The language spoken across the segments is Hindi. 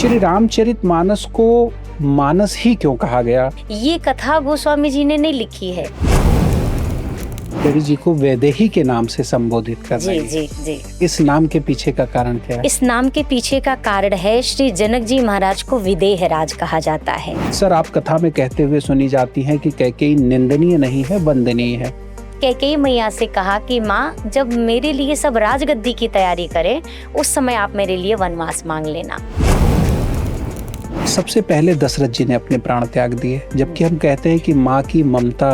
श्री रामचरितमानस को मानस ही क्यों कहा गया? ये कथा गोस्वामी जी ने नहीं लिखी है। देवी जी को वैदेही के नाम से संबोधित कर रहे हैं। जी जी जी। इस नाम के पीछे का कारण क्या है? इस नाम के पीछे का कारण है श्री जनक जी महाराज को विदेह राज कहा जाता है। सर, आप कथा में कहते हुए सुनी जाती हैं कि कैकेयी निंदनीय नहीं है, वंदनीय है। कैकेयी मैया से कहा कि माँ, जब मेरे लिए सब राजगद्दी की तैयारी करें उस समय आप मेरे लिए वनवास मांग लेना। सबसे पहले दशरथ जी ने अपने प्राण त्याग दिए, जबकि हम कहते हैं कि माँ की ममता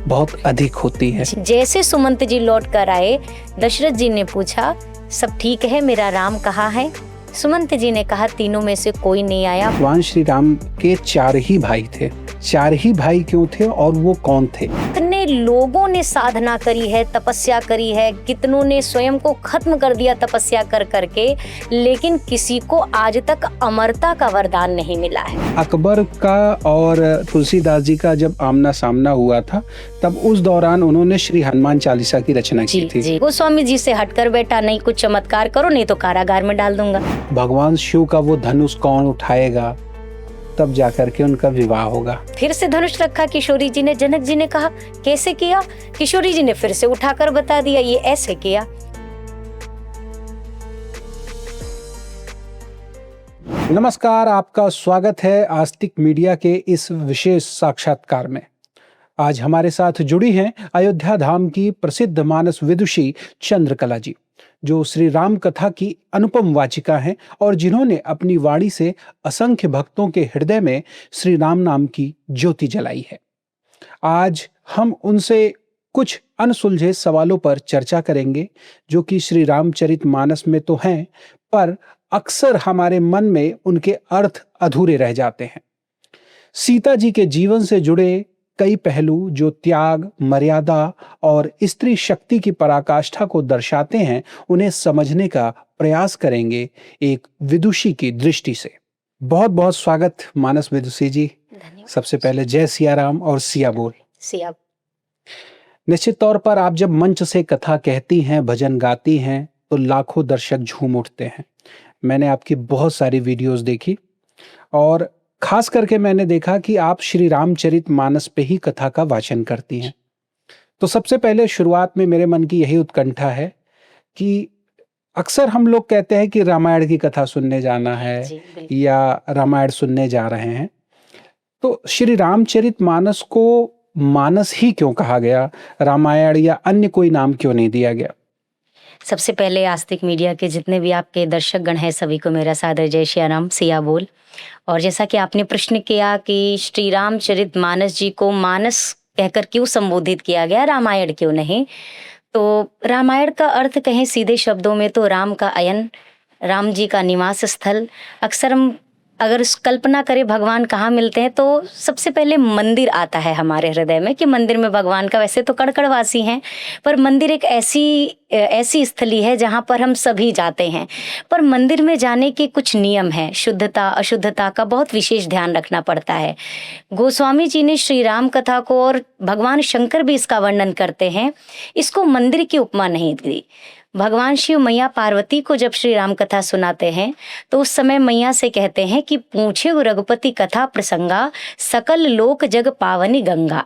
बहुत अधिक होती है। जैसे सुमंत जी लौट कर आए, दशरथ जी ने पूछा, सब ठीक है, मेरा राम कहाँ है? सुमंत जी ने कहा, तीनों में से कोई नहीं आया। भगवान श्री राम के 4 ही भाई थे। 4 ही भाई क्यों थे और वो कौन थे? कितने लोगों ने साधना करी है, तपस्या करी है, कितनों ने स्वयं को खत्म कर दिया तपस्या कर करके, लेकिन किसी को आज तक अमरता का वरदान नहीं मिला है। अकबर का और तुलसीदास जी का जब आमना सामना हुआ था, तब उस दौरान उन्होंने श्री हनुमान चालीसा की रचना की थी। जी। गोस्वामी जी से हटकर बैठा, नहीं कुछ चमत्कार करो नहीं तो कारागार में डाल दूंगा। भगवान शिव का वो धनुष कौन उठाएगा, तब जाकर के उनका विवाह होगा। फिर से धनुष रखा किशोरी जी ने। जनक जी ने कहा, कैसे किया? किशोरी जी ने फिर से उठाकर बता दिया, ये ऐसे किया। नमस्कार, आपका स्वागत है आस्तिक मीडिया के इस विशेष साक्षात्कार में। आज हमारे साथ जुड़ी हैं अयोध्या धाम की प्रसिद्ध मानस विदुषी चंद्रकला जी, जो श्री राम कथा की अनुपम वाचिका हैं और जिन्होंने अपनी वाणी से असंख्य भक्तों के हृदय में श्री राम नाम की ज्योति जलाई है। आज हम उनसे कुछ अनसुलझे सवालों पर चर्चा करेंगे, जो कि श्री रामचरितमानस में तो हैं, पर अक्सर हमारे मन में उनके अर्थ अधूरे रह जाते हैं। सीता जी के जीवन से जुड़े कई पहलू जो त्याग, मर्यादा और स्त्री शक्ति की पराकाष्ठा को दर्शाते हैं, उन्हें समझने का प्रयास करेंगे एक विदुषी की दृष्टि से। बहुत बहुत स्वागत मानस विदुषी जी। सबसे पहले जय सिया राम और सिया बोल। सिया। निश्चित तौर पर आप जब मंच से कथा कहती हैं, भजन गाती हैं, तो लाखों दर्शक झूम उठते हैं। मैंने आपकी बहुत सारी वीडियोस देखी और खास करके मैंने देखा कि आप श्री रामचरितमानस पे ही कथा का वाचन करती हैं। तो सबसे पहले शुरुआत में मेरे मन की यही उत्कंठा है कि अक्सर हम लोग कहते हैं कि रामायण की कथा सुनने जाना है या रामायण सुनने जा रहे हैं, तो श्री रामचरितमानस को मानस ही क्यों कहा गया? रामायण या अन्य कोई नाम क्यों नहीं दिया गया? सबसे पहले आस्तिक मीडिया के जितने भी आपके दर्शक गण हैं, सभी को मेरा सादर जय श्री राम, सिया बोल। और जैसा कि आपने प्रश्न किया कि श्री रामचरितमानस जी को मानस कहकर क्यों संबोधित किया गया, रामायण क्यों नहीं? तो रामायण का अर्थ कहें सीधे शब्दों में तो राम का अयन, राम जी का निवास स्थल। अक्सर हम अगर कल्पना करें भगवान कहाँ मिलते हैं, तो सबसे पहले मंदिर आता है हमारे हृदय में कि मंदिर में भगवान का, वैसे तो कड़कड़वासी हैं, पर मंदिर एक ऐसी स्थली है जहाँ पर हम सभी जाते हैं। पर मंदिर में जाने के कुछ नियम हैं, शुद्धता अशुद्धता का बहुत विशेष ध्यान रखना पड़ता है। गोस्वामी जी ने श्री राम कथा को, और भगवान शंकर भी इसका वर्णन करते हैं, इसको मंदिर की उपमा नहीं दी। भगवान शिव मैया पार्वती को जब श्री राम कथा सुनाते हैं तो उस समय मैया से कहते हैं कि पूछे रघुपति कथा प्रसंगा, सकल लोक जग पावनी गंगा।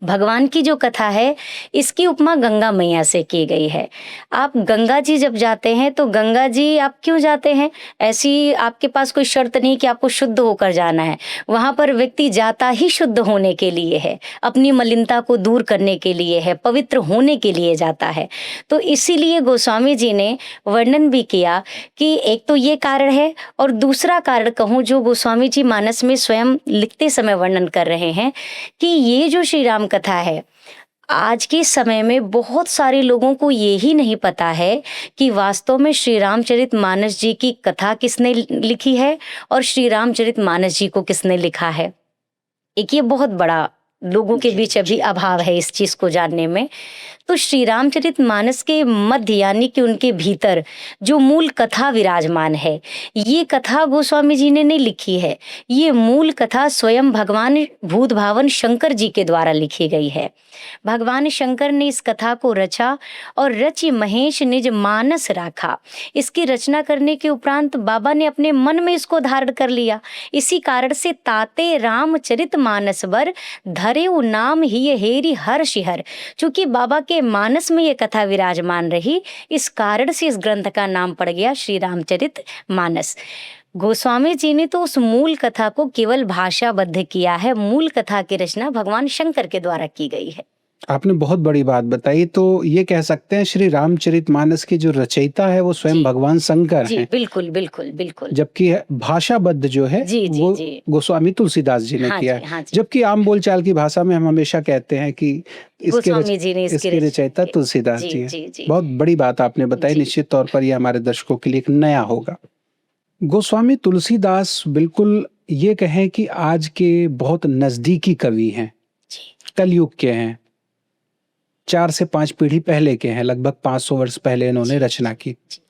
भगवान की जो कथा है इसकी उपमा गंगा मैया से की गई है। आप गंगा जी जब जाते हैं तो गंगा जी आप क्यों जाते हैं? ऐसी आपके पास कोई शर्त नहीं कि आपको शुद्ध होकर जाना है। वहाँ पर व्यक्ति जाता ही शुद्ध होने के लिए है, अपनी मलिनता को दूर करने के लिए है, पवित्र होने के लिए जाता है। तो इसीलिए गोस्वामी जी ने वर्णन भी किया कि एक तो ये कारण है, और दूसरा कारण कहूँ जो गोस्वामी जी मानस में स्वयं लिखते समय वर्णन कर रहे हैं कि ये जो श्री राम कथा है, आज के समय में बहुत सारे लोगों को ये ही नहीं पता है कि वास्तव में श्री रामचरितमानस जी की कथा किसने लिखी है और श्री रामचरितमानस जी को किसने लिखा है। एक ये बहुत बड़ा लोगों के बीच अभी अभाव है इस चीज को जानने में। तो श्री रामचरितमानस के मध्य यानी कि उनके भीतर जो मूल कथा विराजमान है, ये कथा गोस्वामी जी ने नहीं लिखी है, ये मूल कथा स्वयं भगवान भूत भावन शंकर जी के द्वारा लिखी गई है। भगवान शंकर ने इस कथा को रचा और रचि महेश निज मानस राखा। इसकी रचना करने के उपरांत बाबा ने अपने मन में इसको धारण कर लिया। इसी कारण से ताते रामचरित मानस वर धरेउ नाम ही हेरी हर शिहर। चूंकि बाबा के मानस में ये कथा विराजमान रही, इस कारण से इस ग्रंथ का नाम पड़ गया श्री रामचरित मानस। गोस्वामी जी ने तो उस मूल कथा को केवल भाषाबद्ध किया है। मूल कथा की रचना भगवान शंकर के द्वारा की गई है। आपने बहुत बड़ी बात बताई। तो ये कह सकते हैं श्री रामचरितमानस के जो रचयिता है वो स्वयं जी भगवान शंकर जी, हैं, बिल्कुल बिल्कुल बिल्कुल। जबकि भाषाबद्ध जो है जी जी वो जी। गोस्वामी तुलसीदास जी ने हाँ किया जी है। हाँ जी। जबकि आम बोलचाल की भाषा में हम हमेशा कहते हैं कि गोस्वामी जी ने इसके रचयिता की। तुलसीदास जी जी है। जी जी बहुत बड़ी बात आपने बताई। जी निश्चित तौर पर यह हमारे दर्शकों के लिए एक नया होगा। गोस्वामी तुलसीदास बिल्कुल ये कहें कि आज के बहुत नजदीकी कवि हैं, जी कलयुग के हैं, 4 से 5 पीढ़ी पहले के हैं, लगभग 500 वर्ष पहले इन्होंने जी रचना की। जी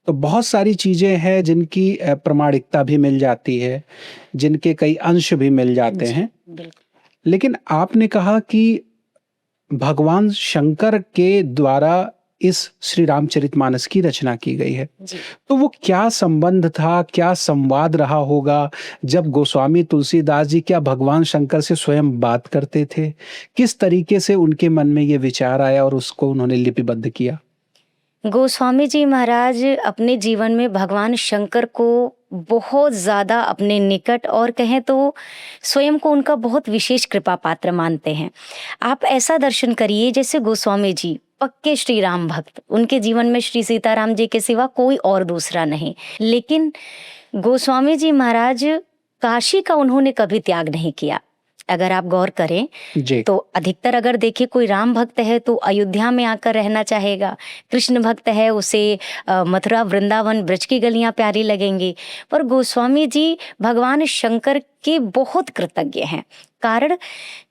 तो बहुत सारी चीजें हैं जिनकी प्रामाणिकता भी मिल जाती है, जिनके कई अंश भी मिल जाते जी, हैं। बिल्कुल। लेकिन आपने कहा कि भगवान शंकर के द्वारा इस श्री रामचरितमानस की रचना की गई है। जी तो वो क्या संबंध था, क्या संवाद रहा होगा जब गोस्वामी तुलसीदास जी क्या भगवान शंकर से स्वयं बात करते थे? किस तरीके से उनके मन में ये विचार आया और उसको उन्होंने लिपिबद्ध किया? गोस्वामी जी महाराज अपने जीवन में भगवान शंकर को बहुत ज्यादा अपने निकट और कहें तो स्वयं को उनका बहुत विशेष कृपा पात्र मानते हैं। आप ऐसा दर्शन करिए जैसे गोस्वामी जी पक्के श्री राम भक्त, उनके जीवन में श्री सीताराम जी के सिवा कोई और दूसरा नहीं। लेकिन गोस्वामी जी महाराज काशी का उन्होंने कभी त्याग नहीं किया। अगर आप गौर करें जी, तो अधिकतर अगर देखिए कोई राम भक्त है तो अयोध्या में आकर रहना चाहेगा, कृष्ण भक्त है उसे मथुरा वृंदावन ब्रज की गलियां प्यारी लगेंगी। पर गोस्वामी जी भगवान शंकर के बहुत कृतज्ञ हैं। कारण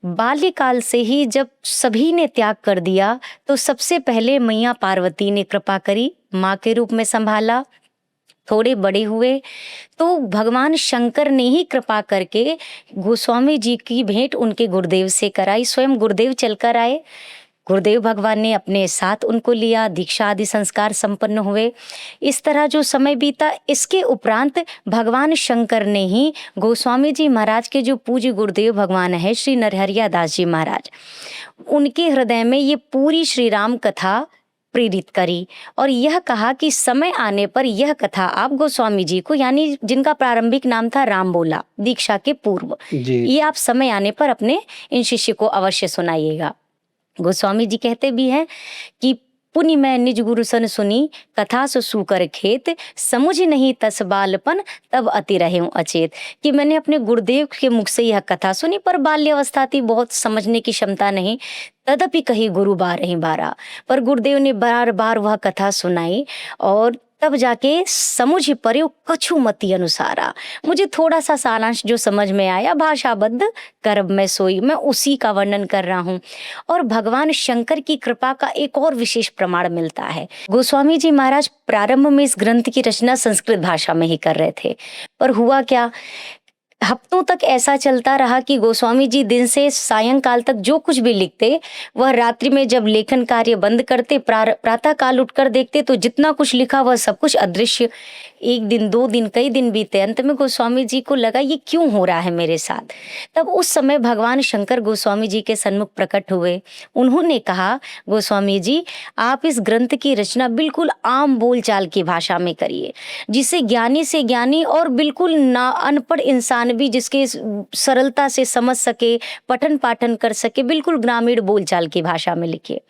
बाल्यकाल से ही जब सभी ने त्याग कर दिया तो सबसे पहले मैया पार्वती ने कृपा करी, माँ के रूप में संभाला। थोड़े बड़े हुए तो भगवान शंकर ने ही कृपा करके गोस्वामी जी की भेंट उनके गुरुदेव से कराई। स्वयं गुरुदेव चलकर आए, गुरुदेव भगवान ने अपने साथ उनको लिया, दीक्षा आदि संस्कार संपन्न हुए। इस तरह जो समय बीता, इसके उपरांत भगवान शंकर ने ही गोस्वामी जी महाराज के जो पूज्य गुरुदेव भगवान है श्री नरहरिया दास जी महाराज, उनके हृदय में ये पूरी श्री राम कथा प्रेरित करी और यह कहा कि समय आने पर यह कथा आप गोस्वामी जी को, यानी जिनका प्रारंभिक नाम था राम बोला दीक्षा के पूर्व, जी, ये आप समय आने पर अपने इन शिष्य को अवश्य सुनाइएगा। गोस्वामी जी कहते भी हैं कि पुनि मैं निज गुरु सन सुनी कथा सो सूकर खेत, समुझ नहीं तस बालपन तब अति रहे अचेत। कि मैंने अपने गुरुदेव के मुख से यह कथा सुनी पर बाल्यवस्था थी, बहुत समझने की क्षमता नहीं। तदपि कही गुरु बार ही बारा, पर गुरुदेव ने बार बार वह कथा सुनाई और तब जाके समुझ पर्यो कछु मति अनुसारा। मुझे थोड़ा सा सारांश जो समझ में आया, भाषाबद्ध करब मैं सोई, मैं उसी का वर्णन कर रहा हूँ। और भगवान शंकर की कृपा का एक और विशेष प्रमाण मिलता है। गोस्वामी जी महाराज प्रारंभ में इस ग्रंथ की रचना संस्कृत भाषा में ही कर रहे थे, पर हुआ क्या, हफ्तों तक ऐसा चलता रहा कि गोस्वामी जी दिन से सायंकाल तक जो कुछ भी लिखते, वह रात्रि में जब लेखन कार्य बंद करते, प्रातः काल उठकर देखते तो जितना कुछ लिखा वह सब कुछ अदृश्य। एक दिन, 2 दिन, कई दिन बीते। अंत में गोस्वामी जी को लगा ये क्यों हो रहा है मेरे साथ। तब उस समय भगवान शंकर गोस्वामी जी के सन्मुख प्रकट हुए। उन्होंने कहा, गोस्वामी जी आप इस ग्रंथ की रचना बिल्कुल आम बोलचाल की भाषा में करिए, जिसे ज्ञानी से ज्ञानी और बिल्कुल ना अनपढ़ इंसान भी जिसके सरलता से समझ सके, पठन पाठन कर सके, बिल्कुल ग्रामीण बोलचाल की भाषा में लिखिए।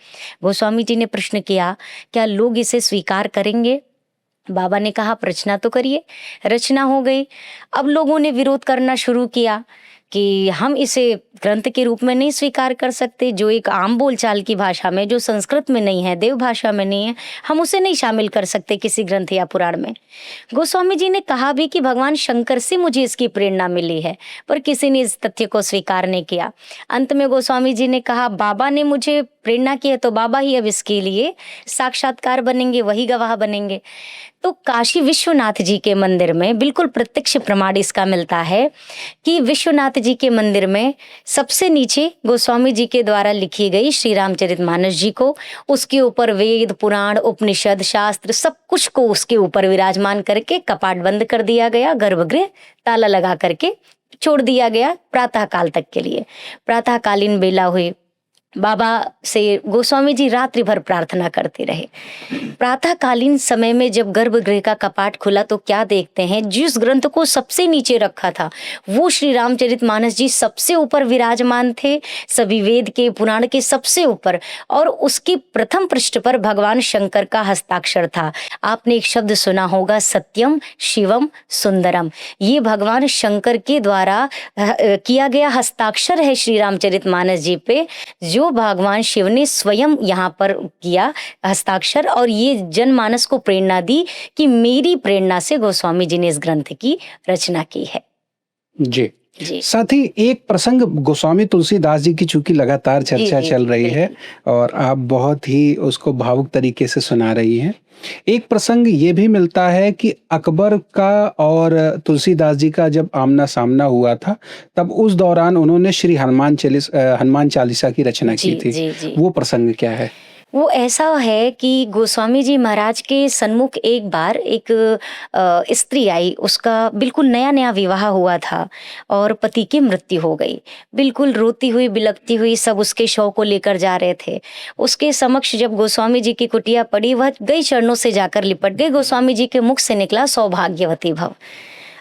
गोस्वामी जी ने प्रश्न किया, क्या लोग इसे स्वीकार करेंगे? बाबा ने कहा, रचना तो करिए। रचना हो गई। अब लोगों ने विरोध करना शुरू किया। कि हम इसे ग्रंथ के रूप में नहीं स्वीकार कर सकते, जो एक आम बोलचाल की भाषा में, जो संस्कृत में नहीं है, देव भाषा में नहीं है, हम उसे नहीं शामिल कर सकते किसी ग्रंथ या पुराण में। गोस्वामी जी ने कहा भी कि भगवान शंकर से मुझे इसकी प्रेरणा मिली है, पर किसी ने इस तथ्य को स्वीकार नहीं किया। अंत में गोस्वामी जी ने कहा, बाबा ने मुझे प्रेरणा की है तो बाबा ही अब इसके लिए साक्षात्कार बनेंगे, वही गवाह बनेंगे। तो काशी विश्वनाथ जी के मंदिर में बिल्कुल प्रत्यक्ष प्रमाण इसका मिलता है कि विश्वनाथ जी के मंदिर में सबसे नीचे गोस्वामी जी के द्वारा लिखी गई श्री रामचरितमानस जी को, उसके ऊपर वेद पुराण उपनिषद शास्त्र सब कुछ को उसके ऊपर विराजमान करके कपाट बंद कर दिया गया, गर्भगृह ताला लगा करके छोड़ दिया गया प्रातः काल तक के लिए। प्रातःकालीन बेला हुई, बाबा से गोस्वामी जी रात्रि भर प्रार्थना करते रहे। प्रातःकालीन समय में जब गर्भगृह का कपाट खुला तो क्या देखते हैं, जिस ग्रंथ को सबसे नीचे रखा था वो श्री रामचरितमानस जी सबसे ऊपर विराजमान थे, सभी वेद के पुराण के सबसे ऊपर, और उसके प्रथम पृष्ठ पर भगवान शंकर का हस्ताक्षर था। आपने एक शब्द सुना होगा, सत्यम शिवम सुंदरम। ये भगवान शंकर के द्वारा किया गया हस्ताक्षर है श्री रामचरितमानस जी पे, जो भगवान शिव ने स्वयं यहाँ पर किया हस्ताक्षर, और ये जनमानस को प्रेरणा दी कि मेरी प्रेरणा से गोस्वामी जी ने इस ग्रंथ की रचना की है। जी जी साथ ही एक प्रसंग गोस्वामी तुलसीदास जी की चूंकि लगातार चर्चा जी, चल रही है और आप बहुत ही उसको भावुक तरीके से सुना रही हैं। एक प्रसंग ये भी मिलता है कि अकबर का और तुलसीदास जी का जब आमना सामना हुआ था, तब उस दौरान उन्होंने श्री हनुमान चालीसा की रचना जी की थी। जी जी। वो प्रसंग क्या है? वो ऐसा है कि गोस्वामी जी महाराज के सन्मुख एक बार एक स्त्री आई, उसका बिल्कुल नया नया विवाह हुआ था और पति की मृत्यु हो गई। बिल्कुल रोती हुई बिलखती हुई सब उसके शव को लेकर जा रहे थे। उसके समक्ष जब गोस्वामी जी की कुटिया पड़ी, वह गई चरणों से जाकर लिपट गई। गोस्वामी जी के मुख से निकला, सौभाग्यवती भव।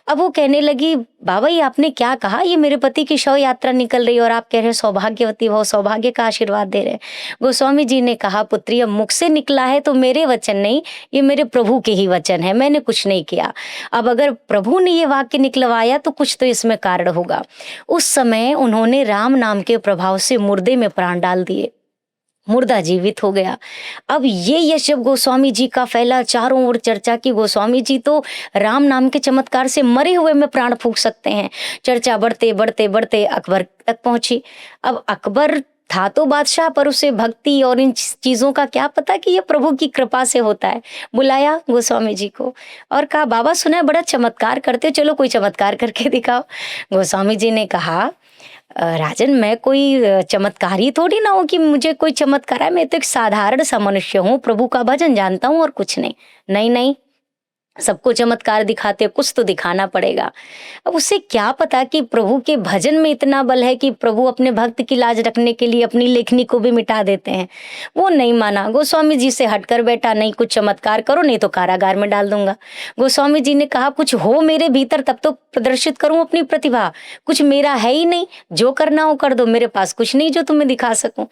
अब वो कहने लगी, बाबा ये आपने क्या कहा, ये मेरे पति की शव यात्रा निकल रही और आप कह रहे सौभाग्यवती भव, सौभाग्य का आशीर्वाद दे रहे। गोस्वामी जी ने कहा, पुत्री अब मुख से निकला है तो मेरे वचन नहीं, ये मेरे प्रभु के ही वचन है, मैंने कुछ नहीं किया। अब अगर प्रभु ने ये वाक्य निकलवाया तो कुछ तो इसमें कारण होगा। उस समय उन्होंने राम नाम के प्रभाव से मुर्दे में प्राण डाल दिए, मुर्दा जीवित हो गया। अब ये यश जब गोस्वामी जी का फैला, चारों ओर चर्चा की गोस्वामी जी तो राम नाम के चमत्कार से मरे हुए में प्राण फूंक सकते हैं। चर्चा बढ़ते बढ़ते बढ़ते अकबर तक पहुंची। अब अकबर था तो बादशाह, पर उसे भक्ति और इन चीजों का क्या पता कि ये प्रभु की कृपा से होता है। बुलाया गोस्वामी जी को और कहा, बाबा सुना है बड़ा चमत्कार करते हो, चलो कोई चमत्कार करके दिखाओ। गोस्वामी जी ने कहा, राजन मैं कोई चमत्कारी थोड़ी ना हूँ कि मुझे कोई चमत्कार है, मैं तो एक साधारण सा मनुष्य हूँ, प्रभु का भजन जानता हूँ और कुछ नहीं। नहीं नहीं, सबको चमत्कार दिखाते, कुछ तो दिखाना पड़ेगा। अब उसे क्या पता कि प्रभु के भजन में इतना बल है कि प्रभु अपने भक्त की लाज रखने के लिए अपनी लेखनी को भी मिटा देते हैं। वो नहीं माना, गोस्वामी जी से हटकर बैठा, नहीं कुछ चमत्कार करो नहीं तो कारागार में डाल दूंगा। गोस्वामी जी ने कहा, कुछ हो मेरे भीतर तब तो प्रदर्शित करूं अपनी प्रतिभा, कुछ मेरा है ही नहीं, जो करना हो कर दो, मेरे पास कुछ नहीं जो तुम्हें दिखा सकूं।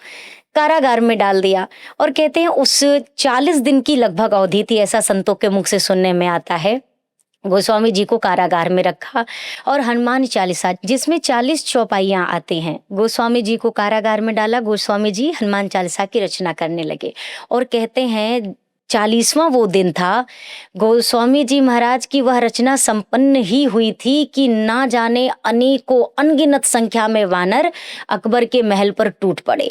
कारागार में डाल दिया। और कहते हैं उस 40 दिन की लगभग अवधि थी, ऐसा संतों के मुख से सुनने में आता है। गोस्वामी जी को कारागार में रखा और हनुमान चालीसा जिसमें 40 चौपाइयां आती हैं, गोस्वामी जी को कारागार में डाला। गोस्वामी जी हनुमान चालीसा की रचना करने लगे और कहते हैं 40वां वो दिन था, गोस्वामी जी महाराज की वह रचना संपन्न ही हुई थी कि ना जाने अनेकों अनगिनत संख्या में वानर अकबर के महल पर टूट पड़े।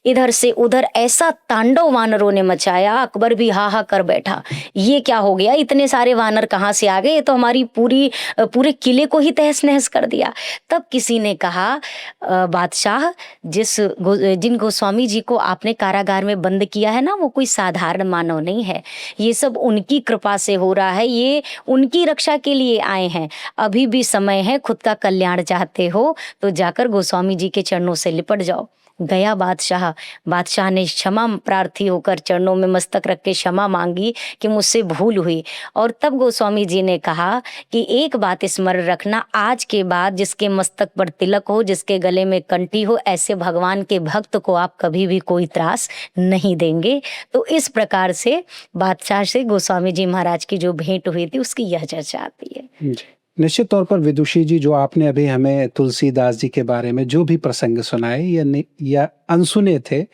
इधर से उधर ऐसा तांडव वानरों ने मचाया, अकबर भी हा हा कर बैठा, ये क्या हो गया, इतने सारे वानर कहाँ से आ गए, ये तो हमारी पूरे किले को ही तहस नहस कर दिया। तब किसी ने कहा, बादशाह जिन गोस्वामी जी को आपने कारागार में बंद किया है ना, वो कोई साधारण मानव नहीं है, ये सब उनकी कृपा से हो रहा है, ये उनकी रक्षा के लिए आए हैं। अभी भी समय है, खुद का कल्याण चाहते हो तो जाकर गोस्वामी जी के चरणों से लिपट जाओ। गया बादशाह ने क्षमा प्रार्थी होकर चरणों में मस्तक रख के क्षमा मांगी कि मुझसे भूल हुई। और तब गोस्वामी जी ने कहा कि एक बात स्मरण रखना, आज के बाद जिसके मस्तक पर तिलक हो, जिसके गले में कंठी हो, ऐसे भगवान के भक्त को आप कभी भी कोई त्रास नहीं देंगे। तो इस प्रकार से बादशाह से गोस्वामी जी महाराज की जो भेंट हुई थी उसकी यह चर्चा आती है। जी निश्चित तौर पर विदुषी जी, जो आपने अभी हमें तुलसीदास जी के बारे में जो भी प्रसंग सुनाए या अनसुने थे,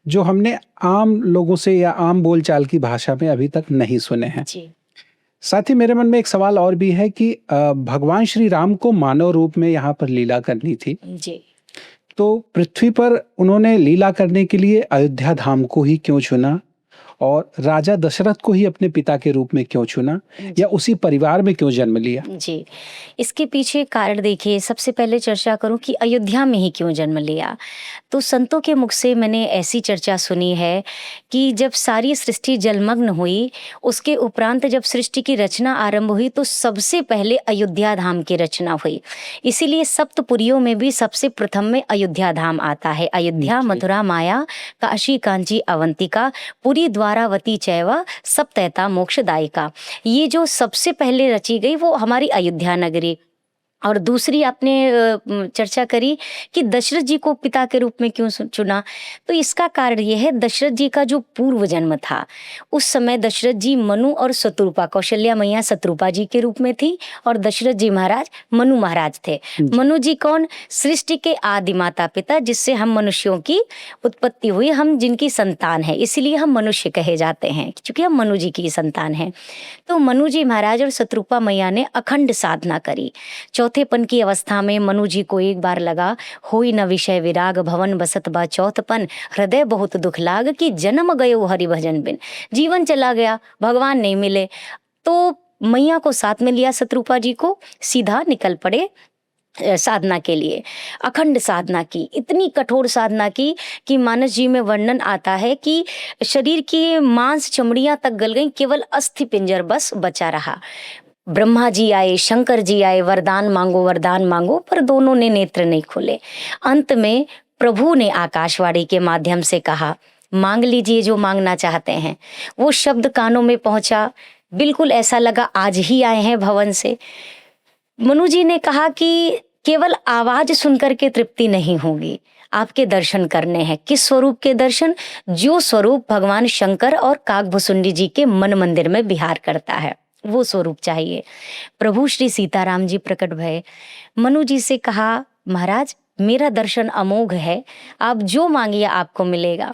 जो हमने आम लोगों से या आम बोलचाल की भाषा में अभी तक नहीं सुने हैं। जी, साथ ही मेरे मन में एक सवाल और भी है कि भगवान श्री राम को मानव रूप में यहाँ पर लीला करनी थी, जी, तो पृथ्वी पर उन्होंने लीला करने के लिए अयोध्या धाम को ही क्यों चुना? और राजा दशरथ को ही अपने पिता के रूप में क्यों चुना? जी। या उसी परिवार में क्यों जन्म लिया? जी, इसके पीछे कारण देखिए, सबसे पहले चर्चा करूँ कि अयोध्या में ही क्यों जन्म लिया। तो संतों के मुख से मैंने ऐसी चर्चा सुनी है कि जब सारी सृष्टि जलमग्न हुई, उसके उपरांत जब सृष्टि की रचना आरंभ हुई तो सबसे पहले अयोध्या धाम की रचना हुई। इसीलिए सप्तपुरियों में भी सबसे प्रथम में अयोध्या धाम आता है। अयोध्या, जी। मथुरा, माया, काशी, कांची, अवंतिका, पुरी, द्वारावती चैव सप्तैता मोक्षदायिका। ये जो सबसे पहले रची गई वो हमारी अयोध्या नगरी। और दूसरी आपने चर्चा करी कि दशरथ जी को पिता के रूप में क्यों चुना, तो इसका कारण ये है, दशरथ जी का जो पूर्व जन्म था, उस समय दशरथ जी मनु और शत्रुपा, कौशल्या मैया शत्रुपा जी के रूप में थी और दशरथ जी महाराज मनु महाराज थे। जी। मनु जी कौन? सृष्टि के आदि माता पिता, जिससे हम मनुष्यों की उत्पत्ति हुई, हम जिनकी संतान है, इसीलिए हम मनुष्य कहे जाते हैं, क्योंकि हम मनु जी की संतान हैं। तो मनु जी महाराज और शत्रुपा मैया ने अखंड साधना करी। चौथेपन की अवस्था में मनु जी को एक बार लगा, होई न विषय विराग, भवन बसत बा चौथपन, हृदय बहुत दुख लाग, कि जन्म गयो हरि भजन बिन। जीवन चला गया, भगवान नहीं मिले, तो मैया को साथ में लिया, शत्रुपा जी को, सीधा निकल पड़े साधना के लिए। अखंड साधना की, इतनी कठोर साधना की कि मानस जी में वर्णन आता है कि शरीर की मांस चमड़ियां तक गल गई, केवल अस्थि पिंजर बस बचा रहा। ब्रह्मा जी आए, शंकर जी आए, वरदान मांगो, पर दोनों ने नेत्र नहीं खोले। अंत में प्रभु ने आकाशवाणी के माध्यम से कहा, मांग लीजिए जो मांगना चाहते हैं। वो शब्द कानों में पहुंचा, बिल्कुल ऐसा लगा आज ही आए हैं भवन से। मनु जी ने कहा कि केवल आवाज सुनकर के तृप्ति नहीं होगी, आपके दर्शन करने हैं। किस स्वरूप के दर्शन? जो स्वरूप भगवान शंकर और काकभुसुंडी जी के मन मंदिर में विहार करता है, वो स्वरूप चाहिए। प्रभु श्री सीताराम जी प्रकट भये, मनु जी से कहा, महाराज मेरा दर्शन अमोघ है, आप जो मांगिए आपको मिलेगा।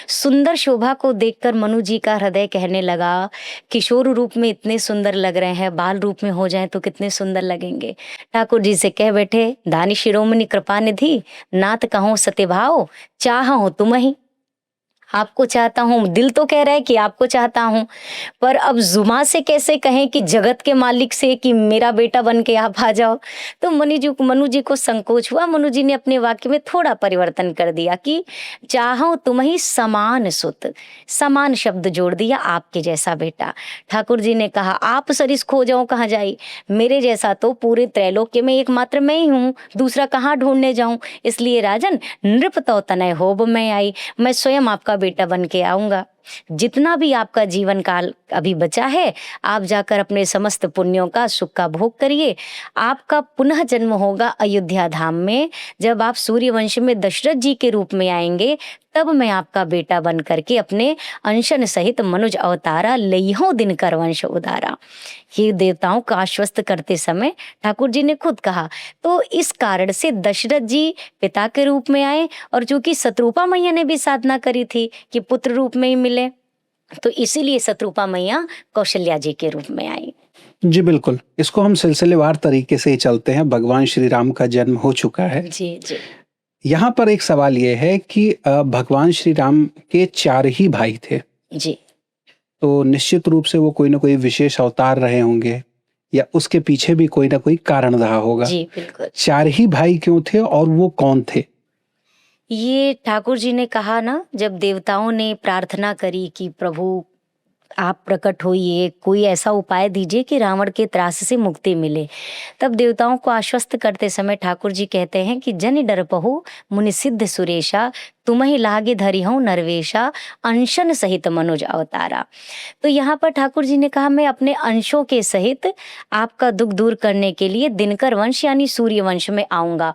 सुंदर शोभा को देखकर मनु जी का हृदय कहने लगा, किशोर रूप में इतने सुंदर लग रहे हैं, बाल रूप में हो जाएं तो कितने सुंदर लगेंगे। ठाकुर जी से कह बैठे, दानी शिरोमणि कृपा निधि, नाथ कहो सत्यभाव, चाह हो तुम ही। आपको चाहता हूँ, दिल तो कह रहा है कि आपको चाहता हूँ, पर अब जुमा से कैसे कहें कि जगत के मालिक से कि मेरा बेटा बन के आप आ जाओ। तो मनु जी को संकोच हुआ। मनु जी ने अपने वाक्य में थोड़ा परिवर्तन कर दिया कि चाहो तुम ही समान सुत, समान शब्द जोड़ दिया, आपके जैसा बेटा। ठाकुर जी ने कहा, आप सरिस खो जाऊं कहाँ जाई, मेरे जैसा तो पूरे त्रैलोक्य में एकमात्र मैं ही हूँ, दूसरा कहाँ ढूंढने जाऊं। इसलिए राजन, नृप तो तनय होब मैं आई, मैं स्वयं आपका बेटा बन के आऊंगा। जितना भी आपका जीवन काल अभी बचा है, आप जाकर अपने समस्त पुण्यों का सुख का भोग करिए। आपका पुनः जन्म होगा अयोध्या धाम में। जब आप सूर्यवंश में दशरथ जी के रूप में आएंगे, तब मैं आपका बेटा बन करके अपने अंशन सहित मनुज अवतारा, लइहो दिन कर वंश उदारा। ये देवताओं का आश्वस्त करते समय ठाकुर जी ने खुद कहा। तो इस कारण से दशरथ जी पिता के रूप में आए, और चूंकि शत्रुपा मैया ने भी साधना करी थी कि पुत्र रूप में ही मिले, तो इसीलिए शत्रुपा मैया कौशल्या जी के रूप में आई। जी बिल्कुल, इसको हम सिलसिलेवार तरीके से ही चलते हैं। भगवान श्री राम का जन्म हो चुका है। जी जी यहाँ पर एक सवाल ये है कि भगवान श्री राम के 4 ही भाई थे, जी तो निश्चित रूप से वो कोई ना कोई विशेष अवतार रहे होंगे, या उसके पीछे भी कोई ना कोई कारण रहा होगा। जी बिल्कुल। 4 ही भाई क्यों थे और वो कौन थे? ये ठाकुर जी ने कहा ना, जब देवताओं ने प्रार्थना करी कि प्रभु आप प्रकट होइए, कोई ऐसा उपाय दीजिए कि रावण के त्रास से मुक्ति मिले, तब देवताओं को आश्वस्त करते समय ठाकुर जी कहते हैं कि जन डरपहु मुनि सिद्ध सुरेशा, तुम ही लागे धरि हूँ नरवेशा, अंशन सहित मनुज अवतारा। तो यहाँ पर ठाकुर जी ने कहा, मैं अपने अंशों के सहित आपका दुख दूर करने के लिए दिनकर वंश यानी सूर्य वंश में आऊंगा।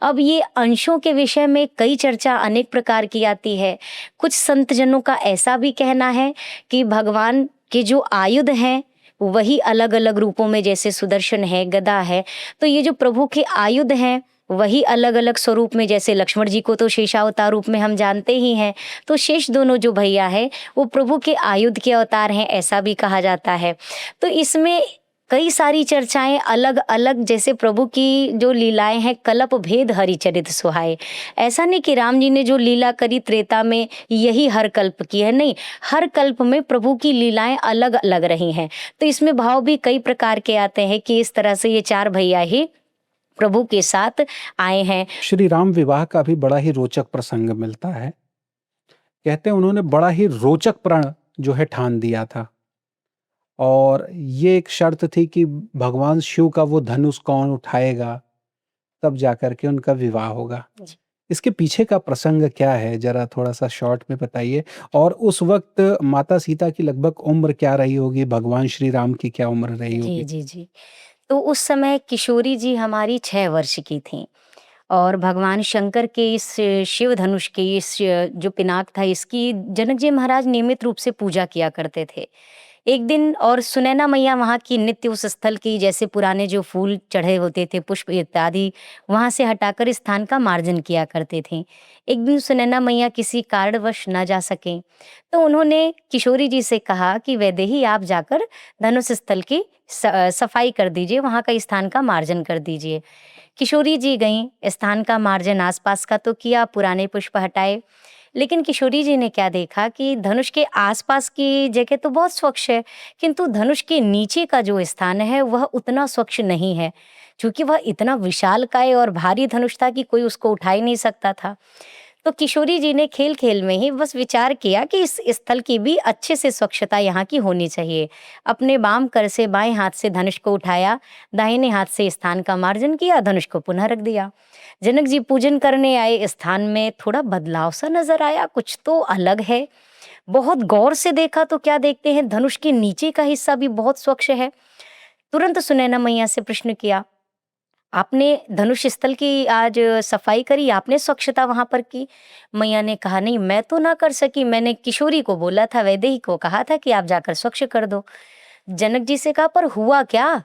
अब ये अंशों के विषय में कई चर्चा अनेक प्रकार की आती है। कुछ संत जनों का ऐसा भी कहना है कि भगवान के जो आयुध हैं वही अलग अलग रूपों में, जैसे सुदर्शन है, गदा है, तो ये जो प्रभु के आयुध हैं वही अलग अलग स्वरूप में, जैसे लक्ष्मण जी को तो शेषावतार रूप में हम जानते ही हैं, तो शेष दोनों जो भैया है वो प्रभु के आयुध के अवतार हैं, ऐसा भी कहा जाता है। तो इसमें कई सारी चर्चाएं अलग अलग, जैसे प्रभु की जो लीलाएं हैं, कल्प भेद हरिचरित सुहाए। ऐसा नहीं कि राम जी ने जो लीला करी त्रेता में यही हर कल्प की है, नहीं, हर कल्प में प्रभु की लीलाएं अलग अलग रही हैं। तो इसमें भाव भी कई प्रकार के आते हैं कि इस तरह से ये चार भैया ही प्रभु के साथ आए हैं। श्री राम विवाह का भी बड़ा ही रोचक प्रसंग मिलता है। कहते हैं उन्होंने बड़ा ही रोचक प्रण जो है ठान दिया था, और ये एक शर्त थी कि भगवान शिव का वो धनुष कौन उठाएगा, तब जाकर के उनका विवाह होगा। जी। इसके पीछे का प्रसंग क्या है, जरा थोड़ा सा शॉर्ट में बताइए। और उस वक्त माता सीता की लगभग उम्र क्या रही होगी, भगवान श्री राम की क्या उम्र रही जी होगी? जी जी। तो उस समय किशोरी जी हमारी 6 वर्ष की थीं, और भगवान शंकर के इस शिव धनुष की इस जो पिनाक था, इसकी जनक जी महाराज नियमित रूप से पूजा किया करते थे। एक दिन और सुनैना मैया वहाँ की नित्य उस स्थल की, जैसे पुराने जो फूल चढ़े होते थे, पुष्प इत्यादि, वहाँ से हटाकर स्थान का मार्जन किया करते थे। एक दिन सुनैना मैया किसी कारणवश न जा सकें, तो उन्होंने किशोरी जी से कहा कि वैदेही आप जाकर धनुष स्थल की सफाई कर दीजिए, वहाँ का स्थान का मार्जन कर दीजिए। किशोरी जी गईं, स्थान का मार्जन आसपास का तो किया, पुराने पुष्प हटाए, लेकिन किशोरी जी ने क्या देखा कि धनुष के आसपास की जगह तो बहुत स्वच्छ है, किंतु धनुष के नीचे का जो स्थान है वह उतना स्वच्छ नहीं है, क्योंकि वह इतना विशालकाय और भारी धनुष था कि कोई उसको उठा ही नहीं सकता था। तो किशोरी जी ने खेल खेल में ही बस विचार किया कि इस स्थल की भी अच्छे से स्वच्छता यहाँ की होनी चाहिए। अपने बाम कर से बाएं हाथ से धनुष को उठाया, दाहिने हाथ से स्थान का मार्जन किया, धनुष को पुनः रख दिया। जनक जी पूजन करने आए, स्थान में थोड़ा बदलाव सा नजर आया, कुछ तो अलग है। बहुत गौर से देखा तो क्या देखते हैं, धनुष के नीचे का हिस्सा भी बहुत स्वच्छ है। तुरंत सुनैना मैया से प्रश्न किया, आपने धनुष स्थल की आज सफाई करी, आपने स्वच्छता वहां पर की? मैया ने कहा, नहीं मैं तो ना कर सकी, मैंने किशोरी को बोला था, वैदेही को कहा था कि आप जाकर स्वच्छ कर दो। जनक जी से कहा, पर हुआ क्या?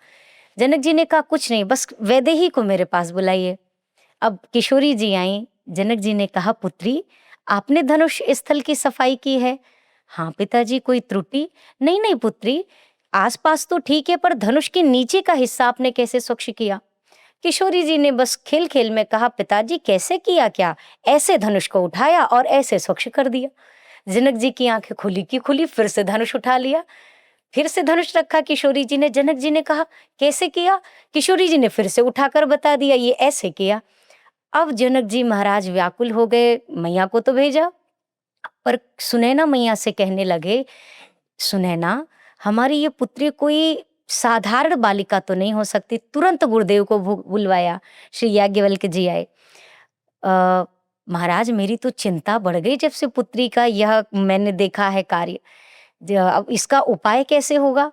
जनक जी ने कहा, कुछ नहीं, बस वैदेही को मेरे पास बुलाइए। अब किशोरी जी आई, जनक जी ने कहा, पुत्री आपने धनुष स्थल की सफाई की है? हाँ पिताजी, कोई त्रुटि? नहीं नहीं पुत्री, आसपास तो ठीक है, पर धनुष के नीचे का हिस्सा आपने कैसे स्वच्छ किया? किशोरी जी ने बस खेल खेल में कहा, पिताजी कैसे किया क्या? ऐसे धनुष को उठाया और ऐसे स्वच्छ कर दिया। जनक जी की आंखें खुली की खुली, फिर से धनुष उठा लिया, फिर से धनुष रखा किशोरी जी ने। जनक जी ने कहा, कैसे किया? किशोरी जी ने फिर से उठाकर बता दिया, ये ऐसे किया। अब जनक जी महाराज व्याकुल हो गए, मैया को तो भेजा, पर सुनैना मैया से कहने लगे, सुनैना हमारी ये पुत्री कोई साधारण बालिका तो नहीं हो सकती। तुरंत गुरुदेव को बुलवाया, श्री याज्ञवल्क्य जी आए। महाराज मेरी तो चिंता बढ़ गई जब से पुत्री का यह मैंने देखा है कार्य, अब इसका उपाय कैसे होगा?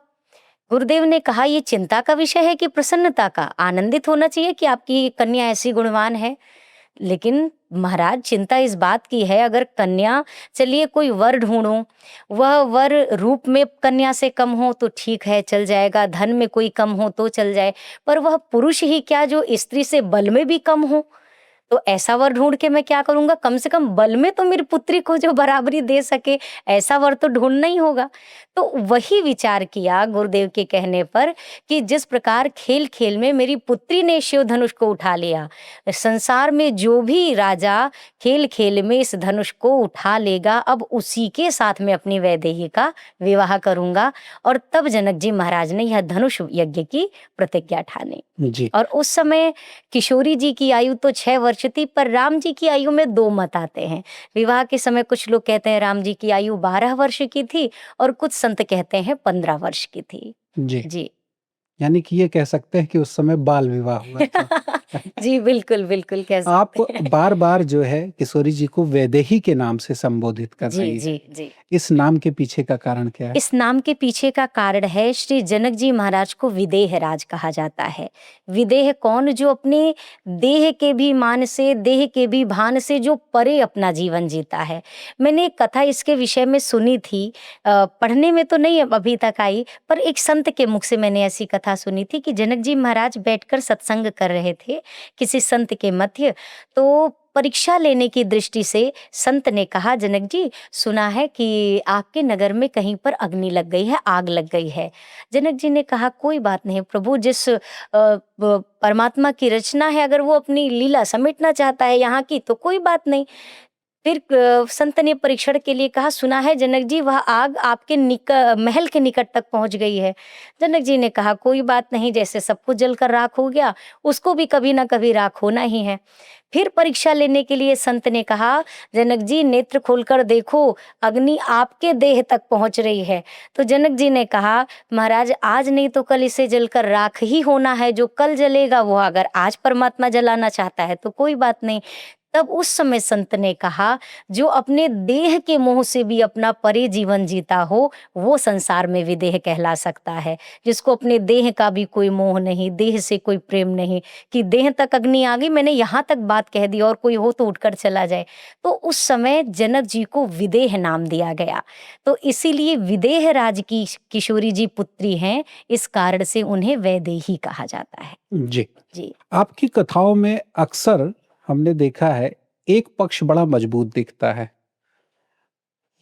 गुरुदेव ने कहा, ये चिंता का विषय है कि प्रसन्नता का? आनंदित होना चाहिए कि आपकी कन्या ऐसी गुणवान है। लेकिन महाराज चिंता इस बात की है, अगर कन्या, चलिए कोई वर ढूंढो, वह वर रूप में कन्या से कम हो तो ठीक है, चल जाएगा, धन में कोई कम हो तो चल जाए, पर वह पुरुष ही क्या जो स्त्री से बल में भी कम हो, तो ऐसा वर ढूंढ के मैं क्या करूंगा? कम से कम बल में तो मेरी पुत्री को जो बराबरी दे सके, ऐसा वर तो ढूंढना ही होगा। तो वही विचार किया गुरुदेव के कहने पर कि जिस प्रकार खेल खेल में मेरी पुत्री ने शिव धनुष को उठा लिया, संसार में जो भी राजा खेल खेल में इस धनुष को उठा लेगा, अब उसी के साथ में अपनी वैदेही का विवाह करूंगा। और तब जनक जी महाराज ने यह धनुष यज्ञ की प्रतिज्ञा ठानी। जी। और उस समय किशोरी जी की आयु तो 6 वर्ष थी, पर राम जी की आयु में 2 मत आते हैं। विवाह के समय कुछ लोग कहते हैं राम जी की आयु 12 वर्ष की थी, और कुछ संत कहते हैं 15 वर्ष की थी। जी। जी। यानी कि ये कह सकते हैं कि उस समय बाल विवाह हुआ था। जी, बिल्कुल, बिल्कुल कह आप सकते हैं। बार-बार जो है किशोरी जी को वैदेही के नाम से संबोधित कर जी, रही हैं। जी, जी। इस नाम के पीछे का कारण क्या है? इस नाम के पीछे का कारण है श्री जनक जी महाराज को विदेह राज कहा जाता है। विदेह कौन? जो अपने देह के भी मान से, देह के भी भान से जो परे अपना जीवन जीता है। मैंने एक कथा इसके विषय में सुनी थी, पढ़ने में तो नहीं अब अभी तक आई, पर एक संत के मुख से मैंने ऐसी कथा सुनी थी कि जनक जी महाराज बैठकर सत्संग कर रहे थे किसी संत के मध्य। तो परीक्षा लेने की दृष्टि से संत ने कहा, जनक जी सुना है कि आपके नगर में कहीं पर अग्नि लग गई है, आग लग गई है। जनक जी ने कहा, कोई बात नहीं प्रभु, जिस परमात्मा की रचना है, अगर वो अपनी लीला समेटना चाहता है यहाँ की तो कोई बात नहीं। फिर संत ने परीक्षण के लिए कहा, सुना है जनक जी वह आग आपके महल के निकट तक पहुंच गई है। जनक जी ने कहा, कोई बात नहीं, जैसे सब कुछ जलकर राख हो गया, उसको भी कभी ना कभी राख होना ही है। फिर परीक्षा लेने के लिए संत ने कहा, जनक जी नेत्र खोलकर देखो, अग्नि आपके देह तक पहुंच रही है। तो जनक जी ने कहा, महाराज आज नहीं तो कल इसे जलकर राख ही होना है, जो कल जलेगा वो अगर आज परमात्मा जलाना चाहता है तो कोई बात नहीं। तब उस समय संत ने कहा, जो अपने देह के मोह से भी अपना परे जीवन जीता हो, वो संसार में विदेह कहला सकता है। जिसको अपने देह का भी कोई मोह नहीं, देह से कोई प्रेम नहीं, कि देह तक अग्नि आ गई, मैंने यहाँ तक बात कह दी और कोई हो तो उठकर चला जाए। तो उस समय जनक जी को विदेह नाम दिया गया। तो इसीलिए विदेह राज की किशोरी जी पुत्री हैं, इस कारण से उन्हें वैदेही कहा जाता है। जी। जी। आपकी कथाओं में अक्सर हमने देखा है, एक पक्ष बड़ा मजबूत दिखता है।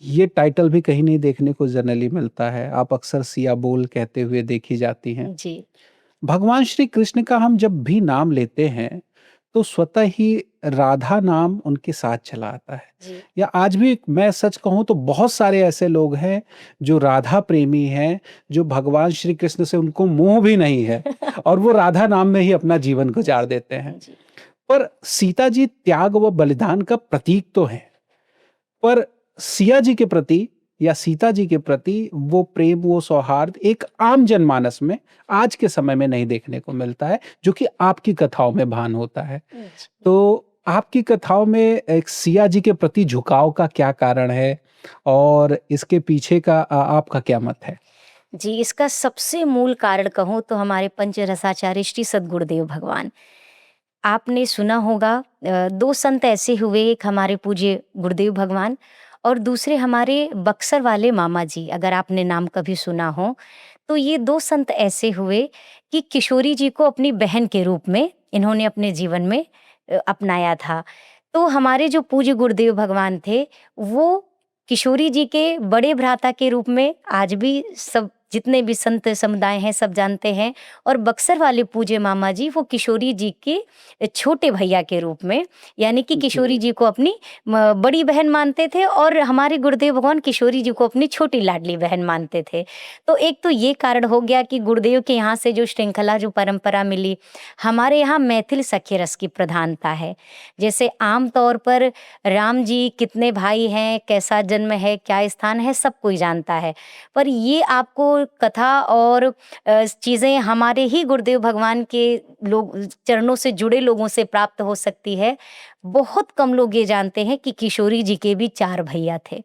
ये टाइटल भी कहीं नहीं देखने को जनरली मिलता है। आप अक्सर सिया बोल कहते हुए देखी जाती हैं। जी। भगवान श्री कृष्ण का हम जब भी नाम लेते हैं, तो स्वतः ही राधा नाम उनके साथ चला आता है। जी। या आज भी मैं सच कहूँ तो बहुत सारे ऐसे लोग हैं, जो राधा प्रेमी हैं, जो भगवान श्री कृष्ण से उनको मोह भी नहीं है और वो राधा नाम में ही अपना जीवन गुजार देते हैं। जी। पर सीता जी त्याग व बलिदान का प्रतीक तो हैं, पर सिया जी के प्रति या सीता जी के प्रति वो प्रेम, वो सौहार्द एक आम जनमानस में आज के समय में नहीं देखने को मिलता है, जो कि आपकी कथाओं में भान होता है। तो आपकी कथाओं में एक सिया जी के प्रति झुकाव का क्या कारण है और इसके पीछे का आपका क्या मत है? जी, इसका सबसे मूल कारण कहूँ तो हमारे पंचरसाचार्य श्री सद्गुरुदेव भगवान। आपने सुना होगा, 2 संत ऐसे हुए, एक हमारे पूज्य गुरुदेव भगवान और दूसरे हमारे बक्सर वाले मामा जी, अगर आपने नाम कभी सुना हो। तो ये 2 संत ऐसे हुए कि किशोरी जी को अपनी बहन के रूप में इन्होंने अपने जीवन में अपनाया था। तो हमारे जो पूज्य गुरुदेव भगवान थे, वो किशोरी जी के बड़े भ्राता के रूप में आज भी सब जितने भी संत समुदाय हैं सब जानते हैं। और बक्सर वाले पूज्य मामा जी वो किशोरी जी के छोटे भैया के रूप में, यानी कि किशोरी जी को अपनी बड़ी बहन मानते थे और हमारे गुरुदेव भगवान किशोरी जी को अपनी छोटी लाडली बहन मानते थे। तो एक तो ये कारण हो गया कि गुरुदेव के यहाँ से जो श्रृंखला, जो परंपरा मिली, हमारे यहाँ मैथिल सख्य रस की प्रधानता है। जैसे आम तौर पर राम जी कितने भाई हैं, कैसा जन्म है, क्या स्थान है, सब कोई जानता है। पर ये आपको कथा और चीज़ें हमारे ही गुरुदेव भगवान के लोग चरणों से जुड़े लोगों से प्राप्त हो सकती है। बहुत कम लोग ये जानते हैं कि किशोरी जी के भी 4 भैया थे।